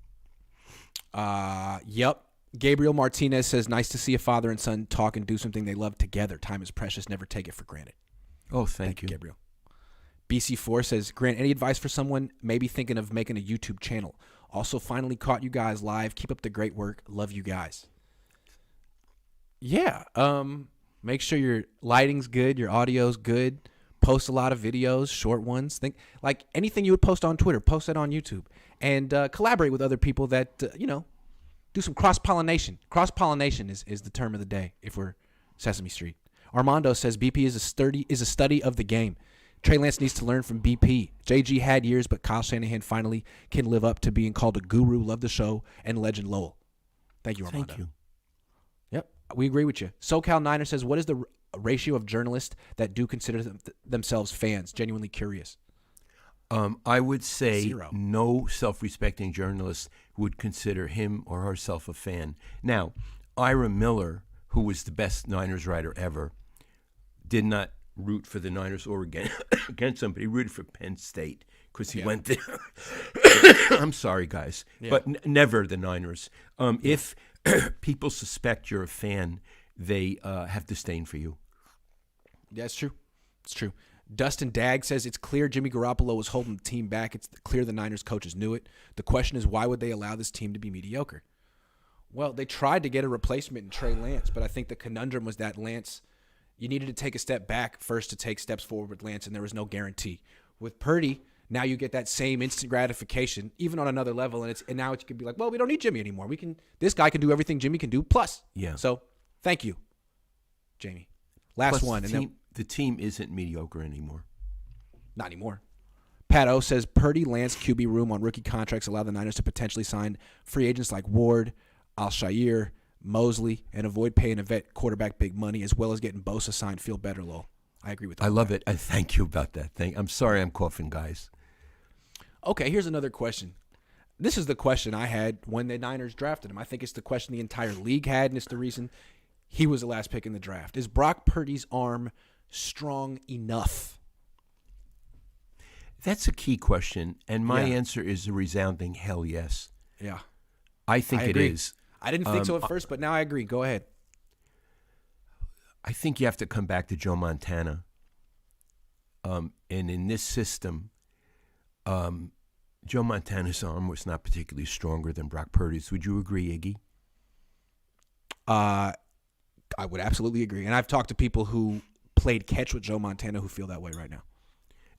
S1: Yep. Gabriel Martinez says, nice to see a father and son talk and do something they love together. Time is precious. Never take it for granted.
S2: Oh, thank you,
S1: Gabriel. BC4 says, Grant, any advice for someone maybe thinking of making a YouTube channel? Also, finally caught you guys live. Keep up the great work. Love you guys. Yeah. Make sure your lighting's good, your audio's good. Post a lot of videos, short ones. Think like anything you would post on Twitter, post it on YouTube, and collaborate with other people that do some cross-pollination. Cross-pollination is the term of the day if we're Sesame Street. Armando says BP is a study of the game. Trey Lance needs to learn from BP. JG had years, but Kyle Shanahan finally can live up to being called a guru. Love the show, and legend Lowell. Thank you, Armando.
S2: Thank you.
S1: Yep, we agree with you. SoCal Niner says, what is the ratio of journalists that do consider themselves fans? Genuinely curious.
S2: I would say
S1: 0.
S2: No self-respecting journalist would consider him or herself a fan. Now, Ira Miller, who was the best Niners writer ever, did not root for the Niners or against them, but he rooted for Penn State because he went there. I'm sorry, guys, but never the Niners. If people suspect you're a fan, they have disdain for you.
S1: Yeah, it's true. It's true. Dustin Dagg says it's clear Jimmy Garoppolo was holding the team back. It's clear the Niners coaches knew it. The question is, why would they allow this team to be mediocre? Well, they tried to get a replacement in Trey Lance, but I think the conundrum was that Lance, you needed to take a step back first to take steps forward with Lance, and there was no guarantee. With Purdy, Now you get that same instant gratification, even on another level, and now it could be like, well, we don't need Jimmy anymore. This guy can do everything Jimmy can do plus.
S2: Yeah.
S1: So thank you, Jamie. Last
S2: Plus
S1: one,
S2: the team isn't mediocre anymore.
S1: Not anymore. Pat O says Purdy, Lance, QB room on rookie contracts allow the Niners to potentially sign free agents like Ward, Al-Shaair, Mosley, and avoid paying a vet quarterback big money, as well as getting Bosa signed. Feel better, Lowell. I agree with that.
S2: I love it. I thank you about that. I'm sorry I'm coughing, guys.
S1: Okay, here's another question. This is the question I had when the Niners drafted him. I think it's the question the entire league had, and it's the reason he was the last pick in the draft. Is Brock Purdy's arm strong enough?
S2: That's a key question, and my answer is a resounding hell yes.
S1: Yeah.
S2: I think it is.
S1: I didn't think so at first, but now I agree. Go ahead.
S2: I think you have to come back to Joe Montana. And in this system, Joe Montana's arm was not particularly stronger than Brock Purdy's. Would you agree, Iggy?
S1: I would absolutely agree. And I've talked to people who played catch with Joe Montana who feel that way right now.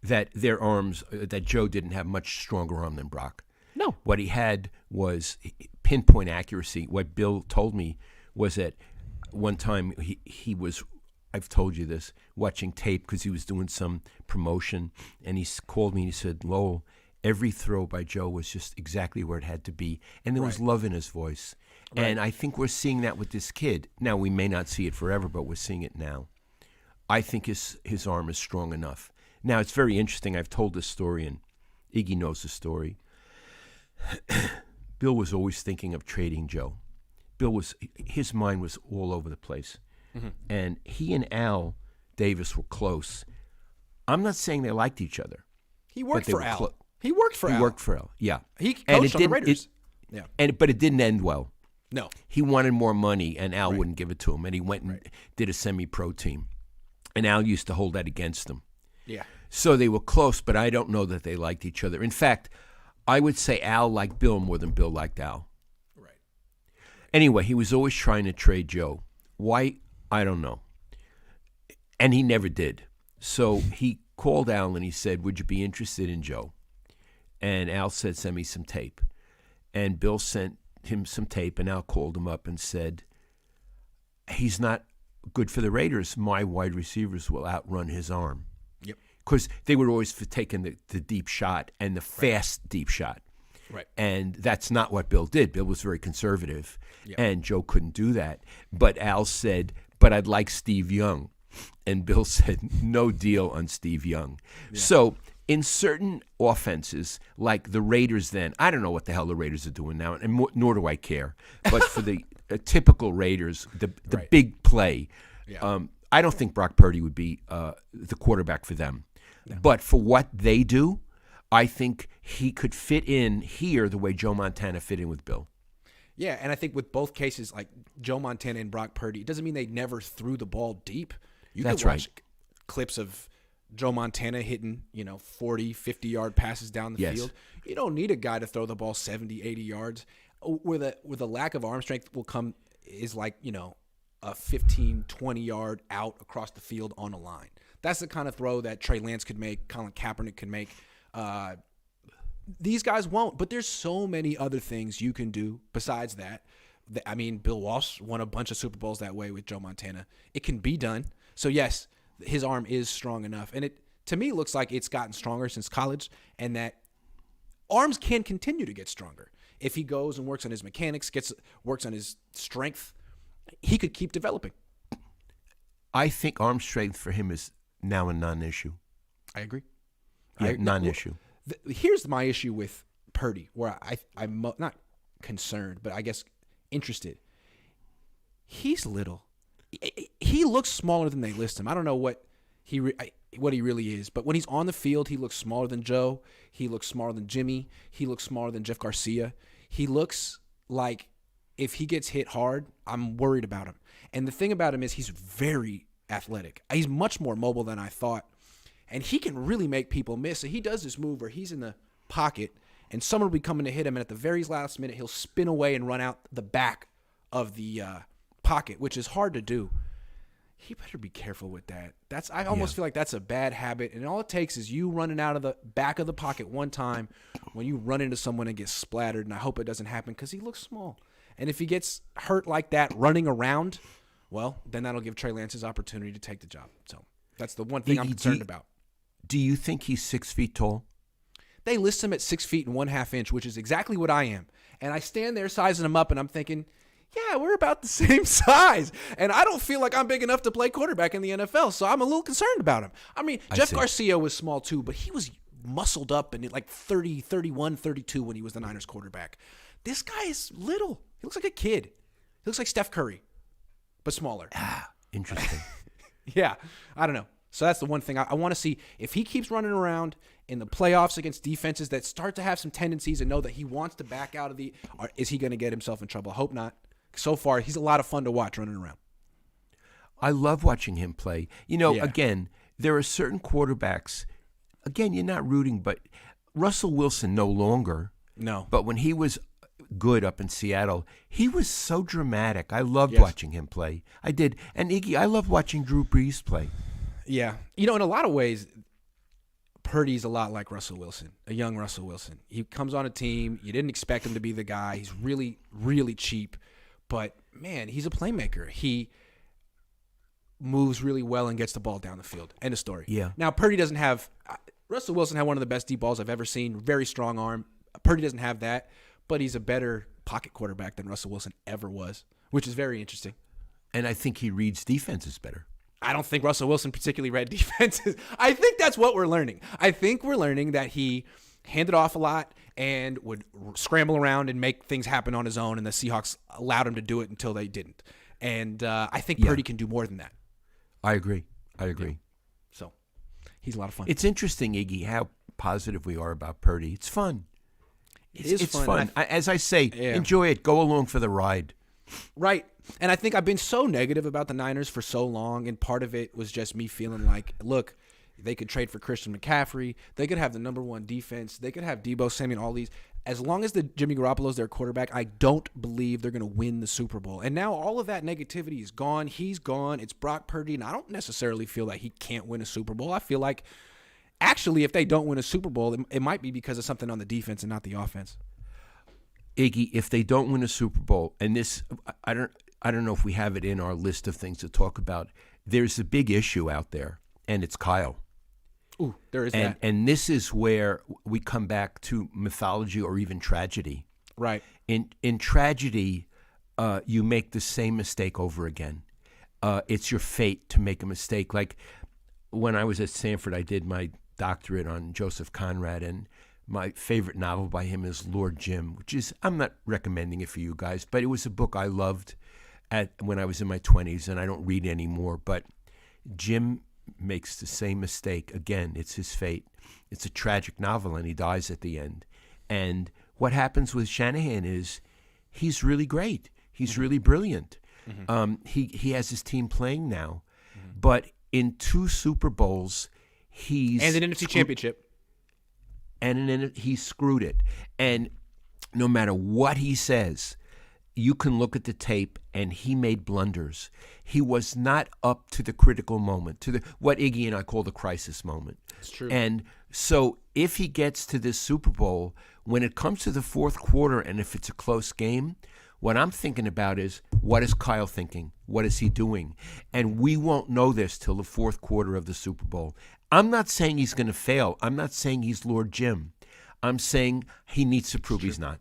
S2: That their arms, that Joe didn't have much stronger arm than Brock.
S1: No.
S2: What he had was pinpoint accuracy. What Bill told me was that one time he was, I've told you this, watching tape because he was doing some promotion, and he called me and he said, Lowell, every throw by Joe was just exactly where it had to be. And there was love in his voice. Right. And I think we're seeing that with this kid. Now, we may not see it forever, but we're seeing it now. I think his arm is strong enough. Now, it's very interesting. I've told this story, and Iggy knows the story. Bill was always thinking of trading Joe. His mind was all over the place. Mm-hmm. And he and Al Davis were close. I'm not saying they liked each other.
S1: He worked for Al. He worked for Al,
S2: yeah.
S1: He coached on the Raiders.
S2: But it didn't end well.
S1: No.
S2: He wanted more money, and Al wouldn't give it to him, and he went and did a semi-pro team. And Al used to hold that against him.
S1: Yeah.
S2: So they were close, but I don't know that they liked each other. In fact, I would say Al liked Bill more than Bill liked Al.
S1: Right.
S2: Anyway, he was always trying to trade Joe. Why? I don't know. And he never did. So he called Al and he said, would you be interested in Joe? And Al said, send me some tape. And Bill sent him some tape, and Al called him up and said, he's not good for the Raiders. My wide receivers will outrun his arm.
S1: Yep.
S2: Because they were always taking the deep shot and the fast deep shot.
S1: Right.
S2: And that's not what Bill did. Bill was very conservative, and Joe couldn't do that. But Al said, but I'd like Steve Young. And Bill said, no deal on Steve Young. Yeah. So in certain offenses, like the Raiders then, I don't know what the hell the Raiders are doing now, and nor do I care. But for the typical Raiders, the big play, I don't think Brock Purdy would be the quarterback for them. No. But for what they do, I think he could fit in here the way Joe Montana fit in with Bill.
S1: Yeah, and I think with both cases, like Joe Montana and Brock Purdy, it doesn't mean they never threw the ball deep. You can watch clips of Joe Montana hitting, 40, 50-yard passes down the field. You don't need a guy to throw the ball 70, 80 yards. Where the lack of arm strength will come is like, a 15, 20-yard out across the field on a line. That's the kind of throw that Trey Lance could make, Colin Kaepernick could make. These guys won't, but there's so many other things you can do besides that. I mean, Bill Walsh won a bunch of Super Bowls that way with Joe Montana. It can be done. So, yes, his arm is strong enough. And it, to me, looks like it's gotten stronger since college, and that arms can continue to get stronger. If he goes and works on his mechanics, works on his strength, he could keep developing.
S2: I think arm strength for him is now a non-issue.
S1: I agree.
S2: Yeah, non-issue.
S1: Here's my issue with Purdy, where I'm not concerned, but I guess interested. He's little. He looks smaller than they list him. I don't know what he really is, but when he's on the field, he looks smaller than Joe. He looks smaller than Jimmy. He looks smaller than Jeff Garcia. He looks like if he gets hit hard, I'm worried about him. And the thing about him is he's very athletic. He's much more mobile than I thought. And he can really make people miss. So he does this move where he's in the pocket and someone will be coming to hit him, and at the very last minute, he'll spin away and run out the back of the pocket, which is hard to do. he better be careful with that. I almost feel like that's a bad habit, and all it takes is you running out of the back of the pocket one time when you run into someone and get splattered, and I hope it doesn't happen because he looks small. And if he gets hurt like that running around, well, then that'll give Trey Lance his opportunity to take the job. So that's the one thing I'm concerned about.
S2: Do you think he's 6 feet tall?
S1: They list him at 6 feet and 1/2 inch, which is exactly what I am. And I stand there sizing him up, and I'm thinking, yeah, we're about the same size. And I don't feel like I'm big enough to play quarterback in the NFL, so I'm a little concerned about him. I mean, Jeff Garcia was small too, but he was muscled up and like 30, 31, 32 when he was the Niners quarterback. This guy is little. He looks like a kid. He looks like Steph Curry, but smaller.
S2: Interesting.
S1: Yeah, I don't know. So that's the one thing I want to see. If he keeps running around in the playoffs against defenses that start to have some tendencies and know that he wants to back out of is he going to get himself in trouble? I hope not. So far, he's a lot of fun to watch running around.
S2: I love watching him play. Again, there are certain quarterbacks. Again, you're not rooting, but Russell Wilson no longer.
S1: No.
S2: But when he was good up in Seattle, he was so dramatic. I loved watching him play. I did. And Iggy, I love watching Drew Brees play.
S1: Yeah. In a lot of ways, Purdy's a lot like Russell Wilson, a young Russell Wilson. He comes on a team. You didn't expect him to be the guy. He's really, really cheap. But, man, he's a playmaker. He moves really well and gets the ball down the field. End of story.
S2: Yeah.
S1: Now, Purdy doesn't have – Russell Wilson had one of the best deep balls I've ever seen. Very strong arm. Purdy doesn't have that, but he's a better pocket quarterback than Russell Wilson ever was, which is very interesting.
S2: And I think he reads defenses better.
S1: I don't think Russell Wilson particularly read defenses. I think that's what we're learning. I think we're learning that he handed off a lot and would scramble around and make things happen on his own, and the Seahawks allowed him to do it until they didn't. And I think Purdy can do more than that.
S2: I agree. Yeah.
S1: So he's a lot of fun.
S2: It's interesting, Iggy, how positive we are about Purdy. It's fun. It's fun. As I say, enjoy it. Go along for the ride.
S1: Right. And I think I've been so negative about the Niners for so long, and part of it was just me feeling like, look, they could trade for Christian McCaffrey. They could have the number one defense. They could have Deebo Samuel, all these. As long as the Jimmy Garoppolo's their quarterback, I don't believe they're going to win the Super Bowl. And now all of that negativity is gone. He's gone. It's Brock Purdy, and I don't necessarily feel that he can't win a Super Bowl. I feel like, actually, if they don't win a Super Bowl, it might be because of something on the defense and not the offense.
S2: Iggy, if they don't win a Super Bowl, and this, I don't know if we have it in our list of things to talk about. There's a big issue out there, and it's Kyle.
S1: Ooh, there is that.
S2: And this is where we come back to mythology or even tragedy.
S1: Right.
S2: In tragedy, you make the same mistake over again. It's your fate to make a mistake. Like when I was at Stanford, I did my doctorate on Joseph Conrad, and my favorite novel by him is Lord Jim, which is, I'm not recommending it for you guys, but it was a book I loved when I was in my 20s, and I don't read anymore. But Jim makes the same mistake again. It's his fate. It's a tragic novel, and he dies at the end. And what happens with Shanahan is he's really great. He's really brilliant. Mm-hmm. He has his team playing now. Mm-hmm. But in 2 Super Bowls, and
S1: an NFC Championship.
S2: And he screwed it. And no matter what he says, you can look at the tape, and he made blunders. He was not up to the critical moment, to what Iggy and I call the crisis moment.
S1: It's true.
S2: And so if he gets to this Super Bowl, when it comes to the fourth quarter, and if it's a close game, what I'm thinking about is, what is Kyle thinking? What is he doing? And we won't know this till the fourth quarter of the Super Bowl. I'm not saying he's going to fail. I'm not saying he's Lord Jim. I'm saying he needs to prove he's not.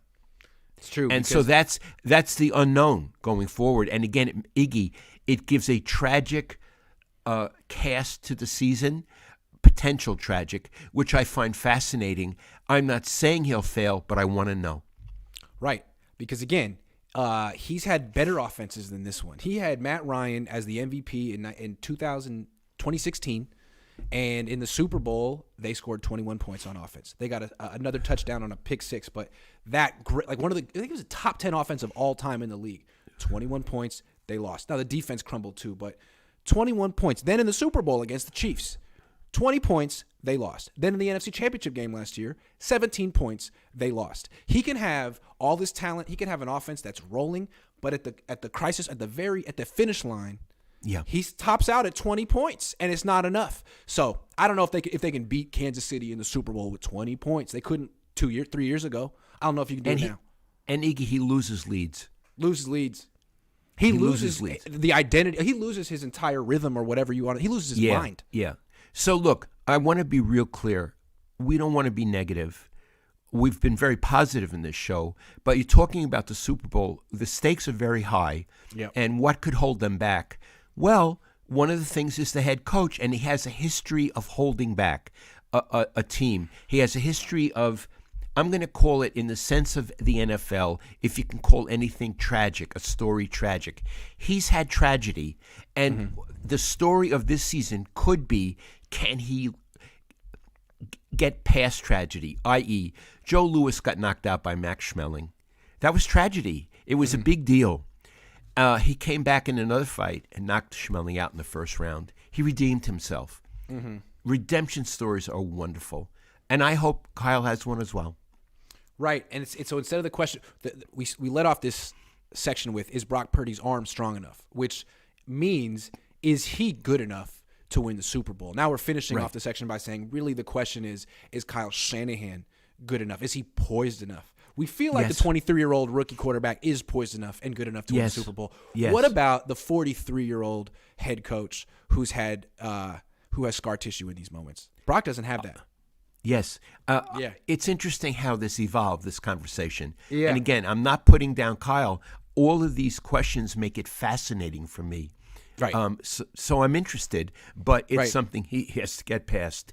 S1: It's true.
S2: And so that's the unknown going forward. And again, Iggy, it gives a tragic cast to the season, potential tragic, which I find fascinating. I'm not saying he'll fail, but I want to know. Right.
S1: Because again, he's had better offenses than this one. He had Matt Ryan as the MVP in 2016. And in the Super Bowl, they scored 21 points on offense. They got another touchdown on a pick six, but that great, like I think it was a top 10 offense of all time in the league. 21 points, they lost. Now the defense crumbled too, but 21 points. Then in the Super Bowl against the Chiefs, 20 points, they lost. Then in the NFC Championship game last year, 17 points, they lost. He can have all this talent. He can have an offense that's rolling, but at the crisis, at the finish line,
S2: Yeah.
S1: He tops out at 20 points, and it's not enough. So I don't know if they can beat Kansas City in the Super Bowl with 20 points. They couldn't 3 years ago. I don't know if you can do it now.
S2: And Iggy, he loses leads.
S1: He loses leads. The identity. He loses his entire rhythm or whatever you want. He loses his mind.
S2: Yeah. So look, I want to be real clear. We don't want to be negative. We've been very positive in this show, but you're talking about the Super Bowl. The stakes are very high.
S1: Yep.
S2: And what could hold them back? Well, one of the things is the head coach, and he has a history of holding back a team. He has a history of, I'm going to call it in the sense of the NFL, if you can call anything tragic, a story tragic. He's had tragedy, and the story of this season could be, can he get past tragedy, i.e., Joe Louis got knocked out by Max Schmeling. That was tragedy. It was a big deal. He came back in another fight and knocked Schmeling out in the first round. He redeemed himself. Redemption stories are wonderful. And I hope Kyle has one as well.
S1: Right. And so instead of the question, we let off this section with, is Brock Purdy's arm strong enough? Which means, is he good enough to win the Super Bowl? Now we're finishing off the section by saying, really the question is Kyle Shanahan good enough? Is he poised enough? We feel like the 23-year-old rookie quarterback is poised enough and good enough to win the Super Bowl.
S2: Yes.
S1: What about the 43-year-old head coach who has scar tissue in these moments? Brock doesn't have that.
S2: Yes. It's interesting how this evolved, this conversation.
S1: Yeah.
S2: And again, I'm not putting down Kyle. All of these questions make it fascinating for me.
S1: Right.
S2: So I'm interested, but it's something he has to get past.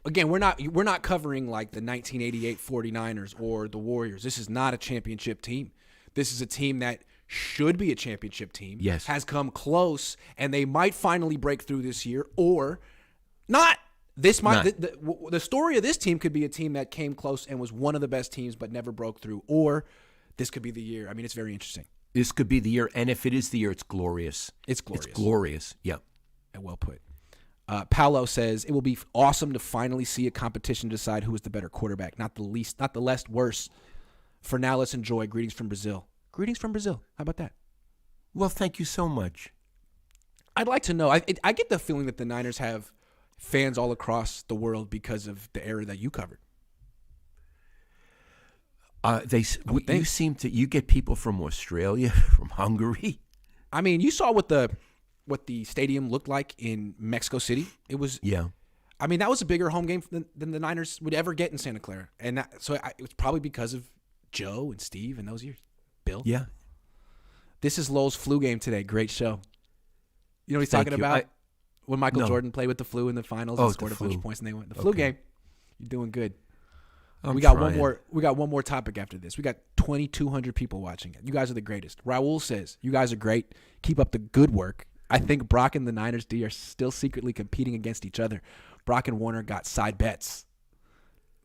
S1: Again, we're not covering like the 1988 49ers or the Warriors. This is not a championship team. This is a team that should be a championship team.
S2: Yes.
S1: Has come close, and they might finally break through this year, or not. This might the story of this team could be a team that came close and was one of the best teams but never broke through, or this could be the year. I mean, it's very interesting.
S2: This could be the year, and if it is the year, it's glorious.
S1: It's glorious.
S2: It's glorious. Yeah.
S1: And well put. Paolo says it will be awesome to finally see a competition decide who is the better quarterback, not the less worse. For now, let's enjoy. Greetings from Brazil. Greetings from Brazil. How about that?
S2: Well, thank you so much.
S1: I'd like to know. I get the feeling that the Niners have fans all across the world because of the era that you covered.
S2: You get people from Australia, from Hungary.
S1: I mean, you saw what the stadium looked like in Mexico City. It was I mean, that was a bigger home game than the Niners would ever get in Santa Clara, and it was probably because of Joe and Steve and those years. Bill.
S2: Yeah.
S1: This is Lowell's flu game today. Great show. You know what he's talking about? When Michael Jordan played with the flu in the finals and scored a bunch of points, and they went the flu game. You're doing good. We got one more topic after this. We got 2,200 people watching it. You guys are the greatest. Raul says, you guys are great. Keep up the good work. I think Brock and the Niners D are still secretly competing against each other. Brock and Warner got side bets.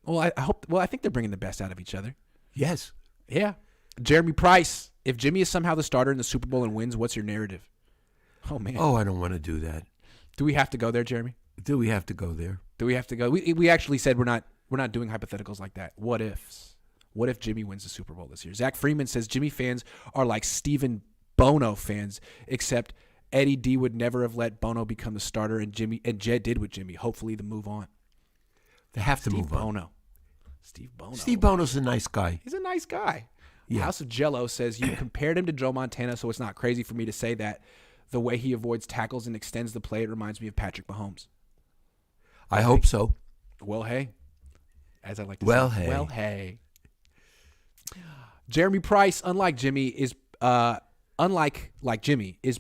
S1: Well, I think they're bringing the best out of each other.
S2: Yes.
S1: Yeah. Jeremy Price, if Jimmy is somehow the starter in the Super Bowl and wins, what's your narrative? Oh, man.
S2: Oh, I don't want to do that.
S1: Do we have to go there, Jeremy?
S2: Do we have to go there?
S1: Do we have to go? We actually said we're not doing hypotheticals like that. What ifs? What if Jimmy wins the Super Bowl this year? Zach Freeman says Jimmy fans are like Stephen Bono fans, except Eddie D would never have let Bono become the starter, and Jed did with Jimmy. Hopefully, the move on.
S2: They have to move on.
S1: Steve Bono.
S2: Steve Bono's a nice guy.
S1: He's a nice guy.
S2: Yeah.
S1: House of Jello says you compared him to Joe Montana, so it's not crazy for me to say that. The way he avoids tackles and extends the play, it reminds me of Patrick Mahomes.
S2: I hope so.
S1: Well, hey. As I like to
S2: say.
S1: Hey. Well, hey. Jeremy Price, unlike Jimmy, is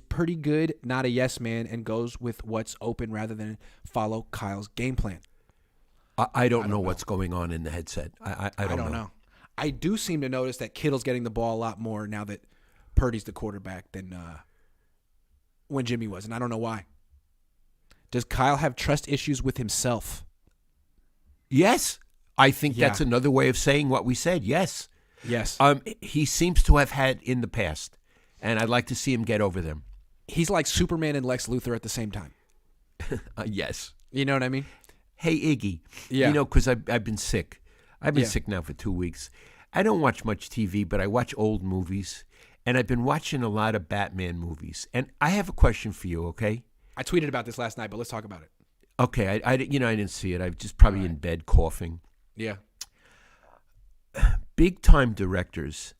S1: pretty good, not a yes man, and goes with what's open rather than follow Kyle's game plan.
S2: I don't know what's going on in the headset. I don't know.
S1: I do seem to notice that Kittle's getting the ball a lot more now that Purdy's the quarterback than when Jimmy was, and I don't know why. Does Kyle have trust issues with himself?
S2: Yes. I think that's another way of saying what we said. Yes.
S1: Yes.
S2: He seems to have had in the past, and I'd like to see him get over them.
S1: He's like Superman and Lex Luthor at the same time.
S2: Yes.
S1: You know what I mean?
S2: Hey, Iggy.
S1: Yeah.
S2: You know, because I've been sick. I've been sick now for 2 weeks. I don't watch much TV, but I watch old movies. and I've been watching a lot of Batman movies. And I have a question for you, okay?
S1: I tweeted about this last night, but let's talk about it.
S2: Okay, I didn't see it. I was just probably in bed coughing.
S1: Yeah.
S2: Big time directors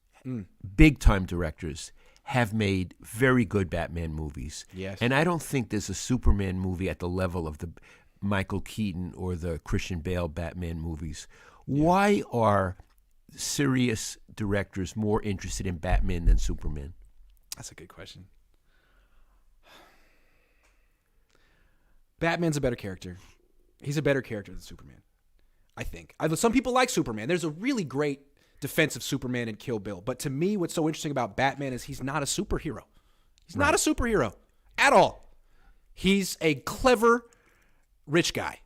S2: have made very good Batman movies.
S1: Yes.
S2: And I don't think there's a Superman movie at the level of the Michael Keaton or the Christian Bale Batman movies. Yeah. Why are serious directors more interested in Batman than Superman?
S1: That's a good question. Batman's a better character. He's a better character than Superman, I think. Some people like Superman. There's a really great defense of Superman in Kill Bill. But to me, what's so interesting about Batman is he's not a superhero. He's not a superhero at all. He's a clever, rich guy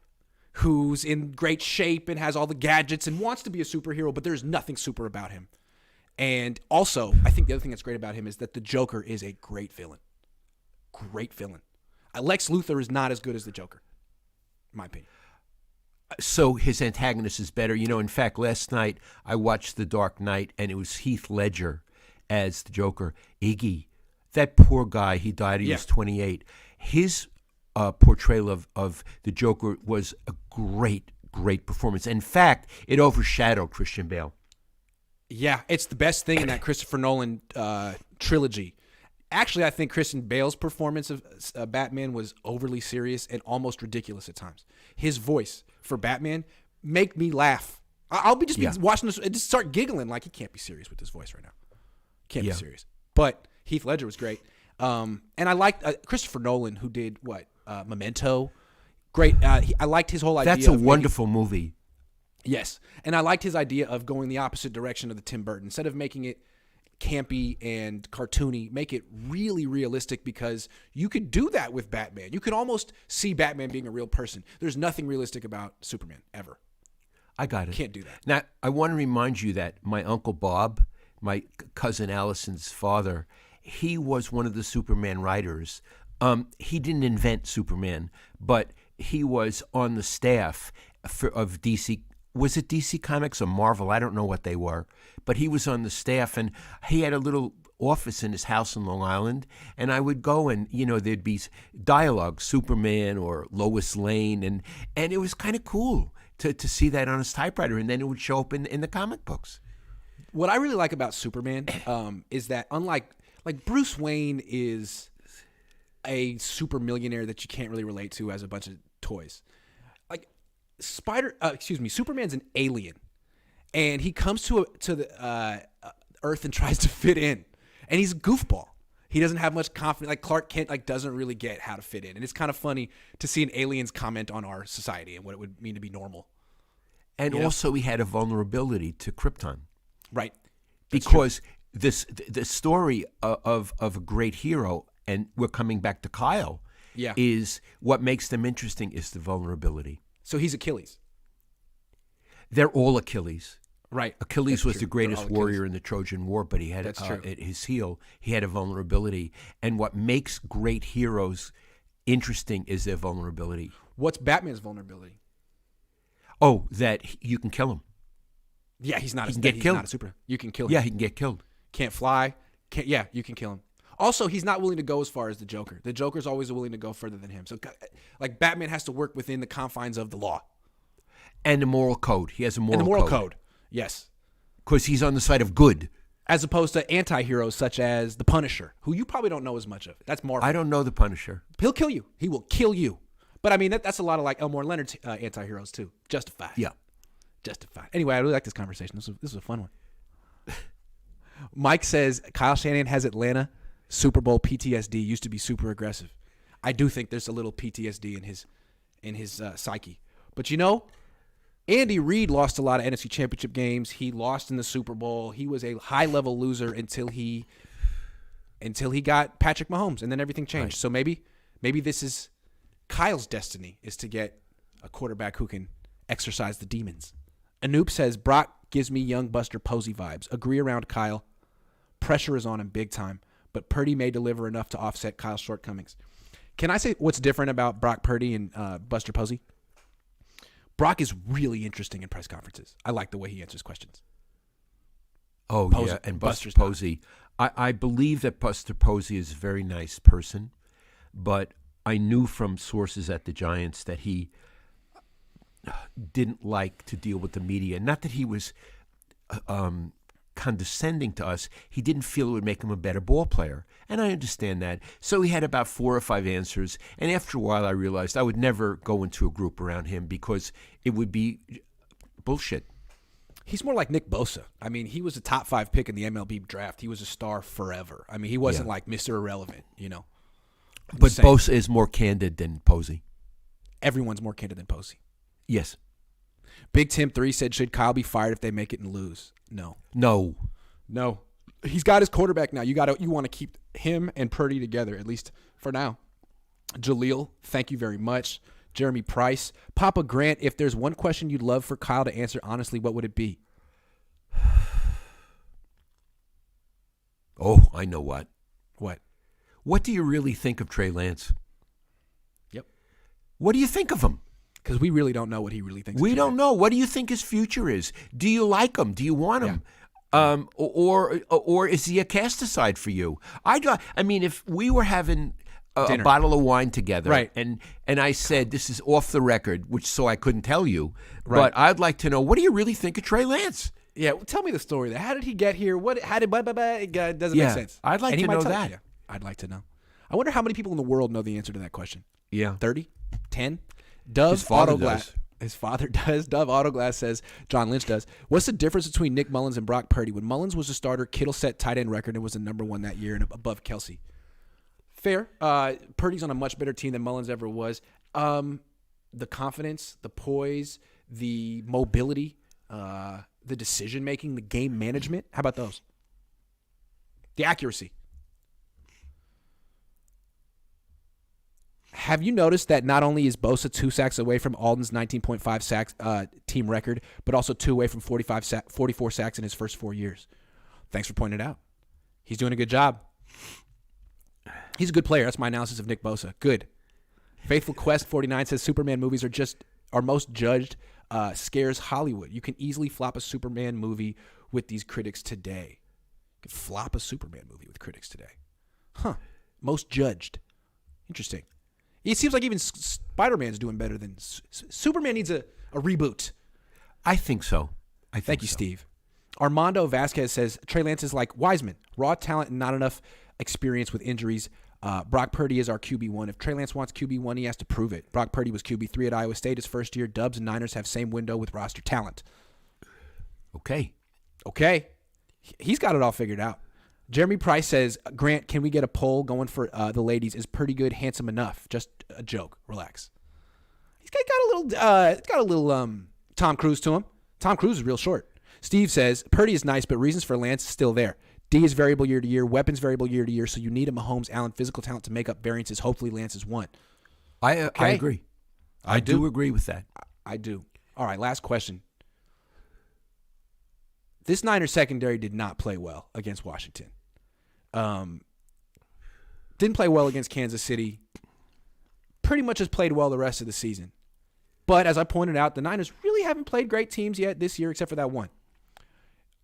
S1: who's in great shape and has all the gadgets and wants to be a superhero, but there's nothing super about him. And also, I think the other thing that's great about him is that the Joker is a great villain. Great villain. Lex Luthor is not as good as the Joker, in my opinion.
S2: So his antagonist is better. In fact, last night I watched The Dark Knight, and it was Heath Ledger as the Joker. Iggy, that poor guy, he died, he was 28. His portrayal of the Joker was a great, great performance. In fact, it overshadowed Christian Bale.
S1: Yeah, it's the best thing in that Christopher Nolan trilogy. Actually, I think Christian Bale's performance of Batman was overly serious and almost ridiculous at times. His voice for Batman make me laugh. I'll be watching this and just start giggling like he can't be serious with his voice right now. Can't be serious. But Heath Ledger was great. And I liked Christopher Nolan, who did Memento. Great. I liked his whole idea.
S2: That's a wonderful movie.
S1: Yes. And I liked his idea of going the opposite direction of the Tim Burton. Instead of making it campy and cartoony, make it really realistic, because you could do that with Batman. You could almost see Batman being a real person. There's nothing realistic about Superman ever.
S2: I got it.
S1: Can't do that.
S2: Now, I want to remind you that my Uncle Bob, my cousin Allison's father, he was one of the Superman writers. He didn't invent Superman, but he was on the staff of DC. Was it DC Comics or Marvel? I don't know what they were. But he was on the staff, and he had a little office in his house in Long Island, and I would go, and there'd be dialogue, Superman or Lois Lane, and it was kind of cool to see that on his typewriter, and then it would show up in the comic books.
S1: What I really like about Superman is that unlike Bruce Wayne is a super millionaire that you can't really relate to as a bunch of toys. Superman's an alien, and he comes to the Earth and tries to fit in, and he's a goofball. He doesn't have much confidence. Like Clark Kent, doesn't really get how to fit in, and it's kind of funny to see an alien's comment on our society and what it would mean to be normal.
S2: And also, he had a vulnerability to Krypton,
S1: right?
S2: Because the story of a great hero, and we're coming back to Kyle, is what makes them interesting is the vulnerability.
S1: So he's Achilles.
S2: They're all Achilles.
S1: Right.
S2: Achilles was the greatest warrior in the Trojan War, but he had at his heel, he had a vulnerability. And what makes great heroes interesting is their vulnerability.
S1: What's Batman's vulnerability?
S2: Oh, that you can kill him.
S1: Yeah, he's not.
S2: He can get killed.
S1: Not a super. You can kill him.
S2: Yeah, he can get killed.
S1: Can't fly. You can kill him. Also, he's not willing to go as far as the Joker. The Joker's always willing to go further than him. So, Batman has to work within the confines of the law.
S2: And the moral code. He has a moral code.
S1: And the moral code, yes.
S2: Because he's on the side of good.
S1: As opposed to anti-heroes such as the Punisher, who you probably don't know as much of. That's Marvel.
S2: I don't know the Punisher.
S1: He'll kill you. He will kill you. But, I mean, that's a lot of, Elmore Leonard's anti-heroes, too. Justified.
S2: Yeah.
S1: Justified. Anyway, I really like this conversation. This was a fun one. Mike says, Kyle Shanahan has Atlanta Super Bowl PTSD, used to be super aggressive. I do think there's a little PTSD in his psyche. But Andy Reid lost a lot of NFC Championship games. He lost in the Super Bowl. He was a high-level loser until he got Patrick Mahomes, and then everything changed. Right. So maybe this is Kyle's destiny, is to get a quarterback who can exercise the demons. Anoop says, Brock gives me young Buster Posey vibes. Agree around Kyle. Pressure is on him big time, but Purdy may deliver enough to offset Kyle's shortcomings. Can I say what's different about Brock Purdy and Buster Posey? Brock is really interesting in press conferences. I like the way he answers questions.
S2: Oh, yeah, and Buster Posey. I believe that Buster Posey is a very nice person, but I knew from sources at the Giants that he didn't like to deal with the media. Not that he was condescending to us. He didn't feel it would make him a better ball player. And I understand that. So he had about 4 or 5 answers. And after a while, I realized I would never go into a group around him because it would be bullshit.
S1: He's more like Nick Bosa. I mean, he was a top 5 pick in the MLB draft. He was a star forever. I mean, he wasn't like Mr. Irrelevant, you know.
S2: But Bosa is more candid than Posey.
S1: Everyone's more candid than Posey.
S2: Yes.
S1: Big Tim 3 said, should Kyle be fired if they make it and lose? No. He's got his quarterback now. You want to keep him and Purdy together, at least for now. Jaleel, thank you very much. Jeremy Price. Papa Grant, if there's one question you'd love for Kyle to answer honestly, what would it be?
S2: Oh, I know what.
S1: What?
S2: What do you really think of Trey Lance?
S1: Yep.
S2: What do you think of him?
S1: Because we really don't know what he really thinks.
S2: We don't know. What do you think his future is? Do you like him? Do you want him? Or is he a cast aside for you? I mean, if we were having a bottle of wine together,
S1: right,
S2: and I said this is off the record, which so I couldn't tell you, right, but I'd like to know, what do you really think of Trey Lance?
S1: Yeah, well, tell me the story. How did he get here? It doesn't make sense.
S2: I'd like to know that.
S1: Yeah, I'd like to know. I wonder how many people in the world know the answer to that question.
S2: Yeah,
S1: 30, 10. Dove
S2: His father
S1: Autoglass.
S2: does.
S1: His father does. Dove Autoglass says, John Lynch does. What's the difference between Nick Mullins and Brock Purdy? When Mullins was a starter, Kittle set tight end record and was the number 1 that year and above Kelsey. Fair. Purdy's on a much better team than Mullins ever was. The confidence, the poise, the mobility, the decision-making, the game management. How about those? The accuracy. Have you noticed that not only is Bosa 2 sacks away from Alden's 19.5 sacks team record, but also 2 away from 44 sacks in his first 4 years? Thanks for pointing it out. He's doing a good job. He's a good player. That's my analysis of Nick Bosa. Good. Faithful Quest 49 says Superman movies are most judged scares Hollywood. You can easily flop a Superman movie with these critics today. You could flop a Superman movie with critics today. Huh. Most judged. Interesting. It seems like even Spider-Man's doing better than Superman needs a reboot.
S2: I think so.
S1: Thank you, Steve. Armando Vasquez says Trey Lance is like Wiseman, raw talent and not enough experience with injuries. Brock Purdy is our QB1. If Trey Lance wants QB1, he has to prove it. Brock Purdy was QB3 at Iowa State his first year. Dubs and Niners have same window with roster talent.
S2: Okay.
S1: He's got it all figured out. Jeremy Price says, Grant, can we get a poll going for the ladies? Is Purdy good, handsome enough? Just a joke. Relax. He's got a little Tom Cruise to him. Tom Cruise is real short. Steve says, Purdy is nice, but reasons for Lance is still there. D is variable year to year. Weapons variable year to year. So you need a Mahomes, Allen physical talent to make up variances. Hopefully Lance is one.
S2: I agree. I do agree with that.
S1: I do. All right, last question. This Niners secondary did not play well against Washington. Didn't play well against Kansas City. Pretty much has played well the rest of the season. But as I pointed out, the Niners really haven't played great teams yet this year except for that one.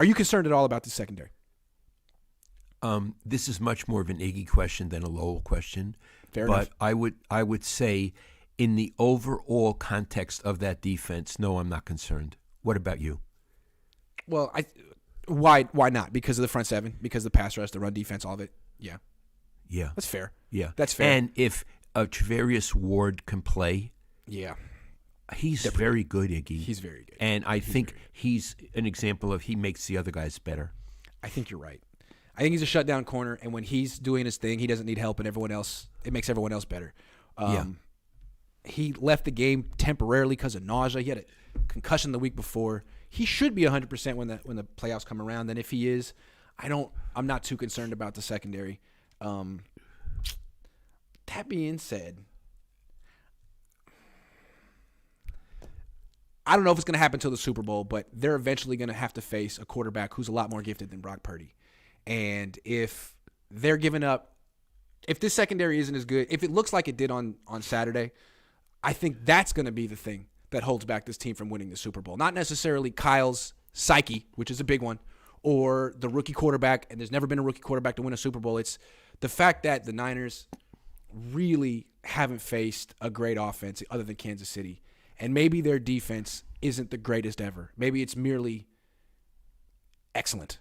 S1: Are you concerned at all about the secondary?
S2: This is much more of an Iggy question than a Lowell question.
S1: Fair enough.
S2: But I would say in the overall context of that defense, no, I'm not concerned. What about you?
S1: Well, why not? Because of the front seven, because of the pass rush, the run defense, all of it. Yeah. That's fair.
S2: Yeah.
S1: That's fair.
S2: And if Travarius Ward can play, he's very good, Iggy.
S1: He's very good.
S2: And I think he's an example of he makes the other guys better.
S1: I think you're right. I think he's a shutdown corner, and when he's doing his thing, he doesn't need help, and it makes everyone else better. He left the game temporarily because of nausea. He had a concussion the week before. He should be 100% when the playoffs come around. And if he is, I'm not too concerned about the secondary. That being said, I don't know if it's going to happen until the Super Bowl, but they're eventually going to have to face a quarterback who's a lot more gifted than Brock Purdy. And if they're giving up, if this secondary isn't as good, if it looks like it did on Saturday, I think that's going to be the thing that holds back this team from winning the Super Bowl. Not necessarily Kyle's psyche, which is a big one, or the rookie quarterback, and there's never been a rookie quarterback to win a Super Bowl. It's the fact that the Niners really haven't faced a great offense other than Kansas City. And maybe their defense isn't the greatest ever. Maybe it's merely excellent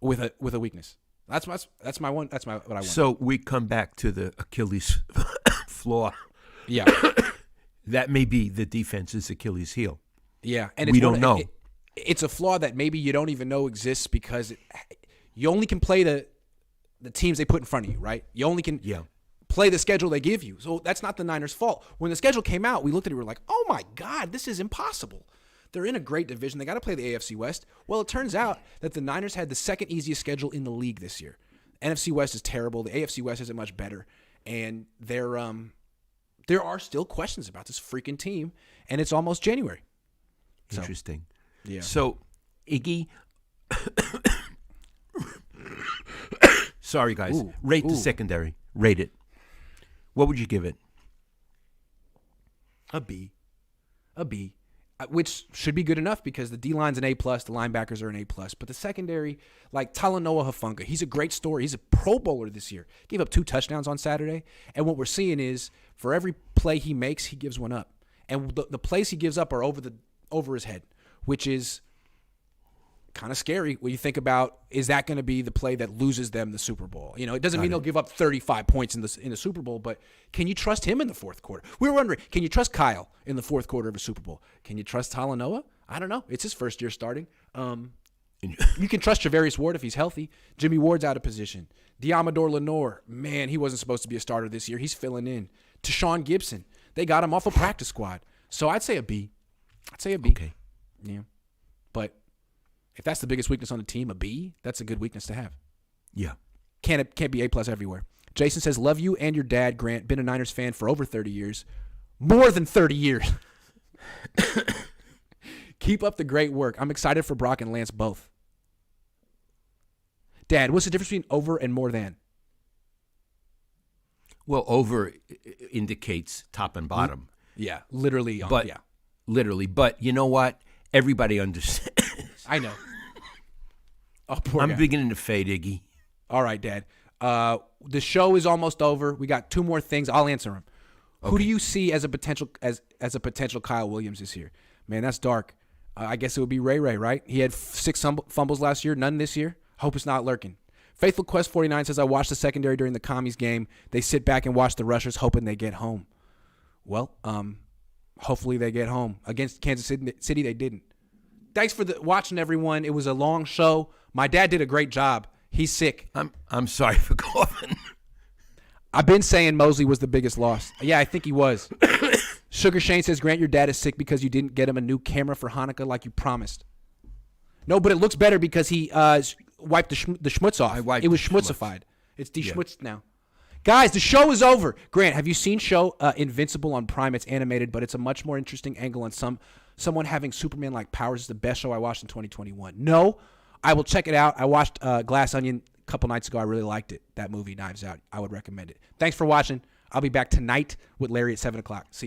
S1: with a weakness. That's what I want.
S2: So we come back to the Achilles flaw.
S1: Yeah.
S2: That may be the defense's Achilles heel.
S1: Yeah, and
S2: we don't know.
S1: It's a flaw that maybe you don't even know exists because you only can play the teams they put in front of you, right? You only can play the schedule they give you. So that's not the Niners' fault. When the schedule came out, we looked at it and we were like, oh my God, this is impossible. They're in a great division. They got to play the AFC West. Well, it turns out that the Niners had the second easiest schedule in the league this year. NFC West is terrible. The AFC West isn't much better. And there are still questions about this freaking team, and it's almost January.
S2: Interesting.
S1: Yeah.
S2: So, Iggy, sorry guys, rate the secondary. Rate it. What would you give it?
S1: A B, which should be good enough because the D-line's an A+, the linebackers are an A+. But the secondary, like Talanoa Hufanga, he's a great story. He's a Pro Bowler this year. Gave up 2 touchdowns on Saturday. And what we're seeing is for every play he makes, he gives one up. And the plays he gives up are over his head, which is kind of scary when you think about, is that going to be the play that loses them the Super Bowl? You know, it doesn't mean they'll give up 35 points in the Super Bowl, but can you trust him in the fourth quarter? We were wondering, can you trust Kyle in the fourth quarter of a Super Bowl? Can you trust Talanoa? I don't know. It's his first year starting. You can trust Travarius Ward if he's healthy. Jimmy Ward's out of position. Diamador Lenore, man, he wasn't supposed to be a starter this year. He's filling in. Tashawn Gibson, they got him off a practice squad. So I'd say a B.
S2: Okay.
S1: Yeah. But if that's the biggest weakness on the team, a B, that's a good weakness to have.
S2: Yeah.
S1: Can't be A+ everywhere. Jason says, love you and your dad, Grant. Been a Niners fan for over 30 years. More than 30 years. Keep up the great work. I'm excited for Brock and Lance both. Dad, what's the difference between over and more than?
S2: Well, over indicates top and bottom.
S1: Yeah, literally.
S2: Literally. But you know what? Everybody understands.
S1: I know. Oh, poor
S2: I'm
S1: guy.
S2: beginning to fade, Iggy.
S1: All right, Dad. The show is almost over. We got 2 more things. I'll answer them. Okay. Who do you see as a potential Kyle Williams this year? Man, that's dark. I guess it would be Ray, right? He had 6 fumbles last year, none this year. Hope it's not lurking. Faithful Quest 49 says, I watched the secondary during the Commies game. They sit back and watch the rushers hoping they get home. Well, hopefully they get home. Against Kansas City, they didn't. Thanks for watching, everyone. It was a long show. My dad did a great job. He's sick.
S2: I'm sorry for coughing.
S1: I've been saying Mosley was the biggest loss. Yeah, I think he was. Sugar Shane says, Grant, your dad is sick because you didn't get him a new camera for Hanukkah like you promised. No, but it looks better because he wiped the schmutz off. It was schmutzified. It's de-schmutzed now. Guys, the show is over. Grant, have you seen show Invincible on Prime? It's animated, but it's a much more interesting angle on someone having Superman-like powers. It's the best show I watched in 2021. No, I will check it out. I watched Glass Onion a couple nights ago. I really liked it. That movie, Knives Out. I would recommend it. Thanks for watching. I'll be back tonight with Larry at 7 o'clock. See ya.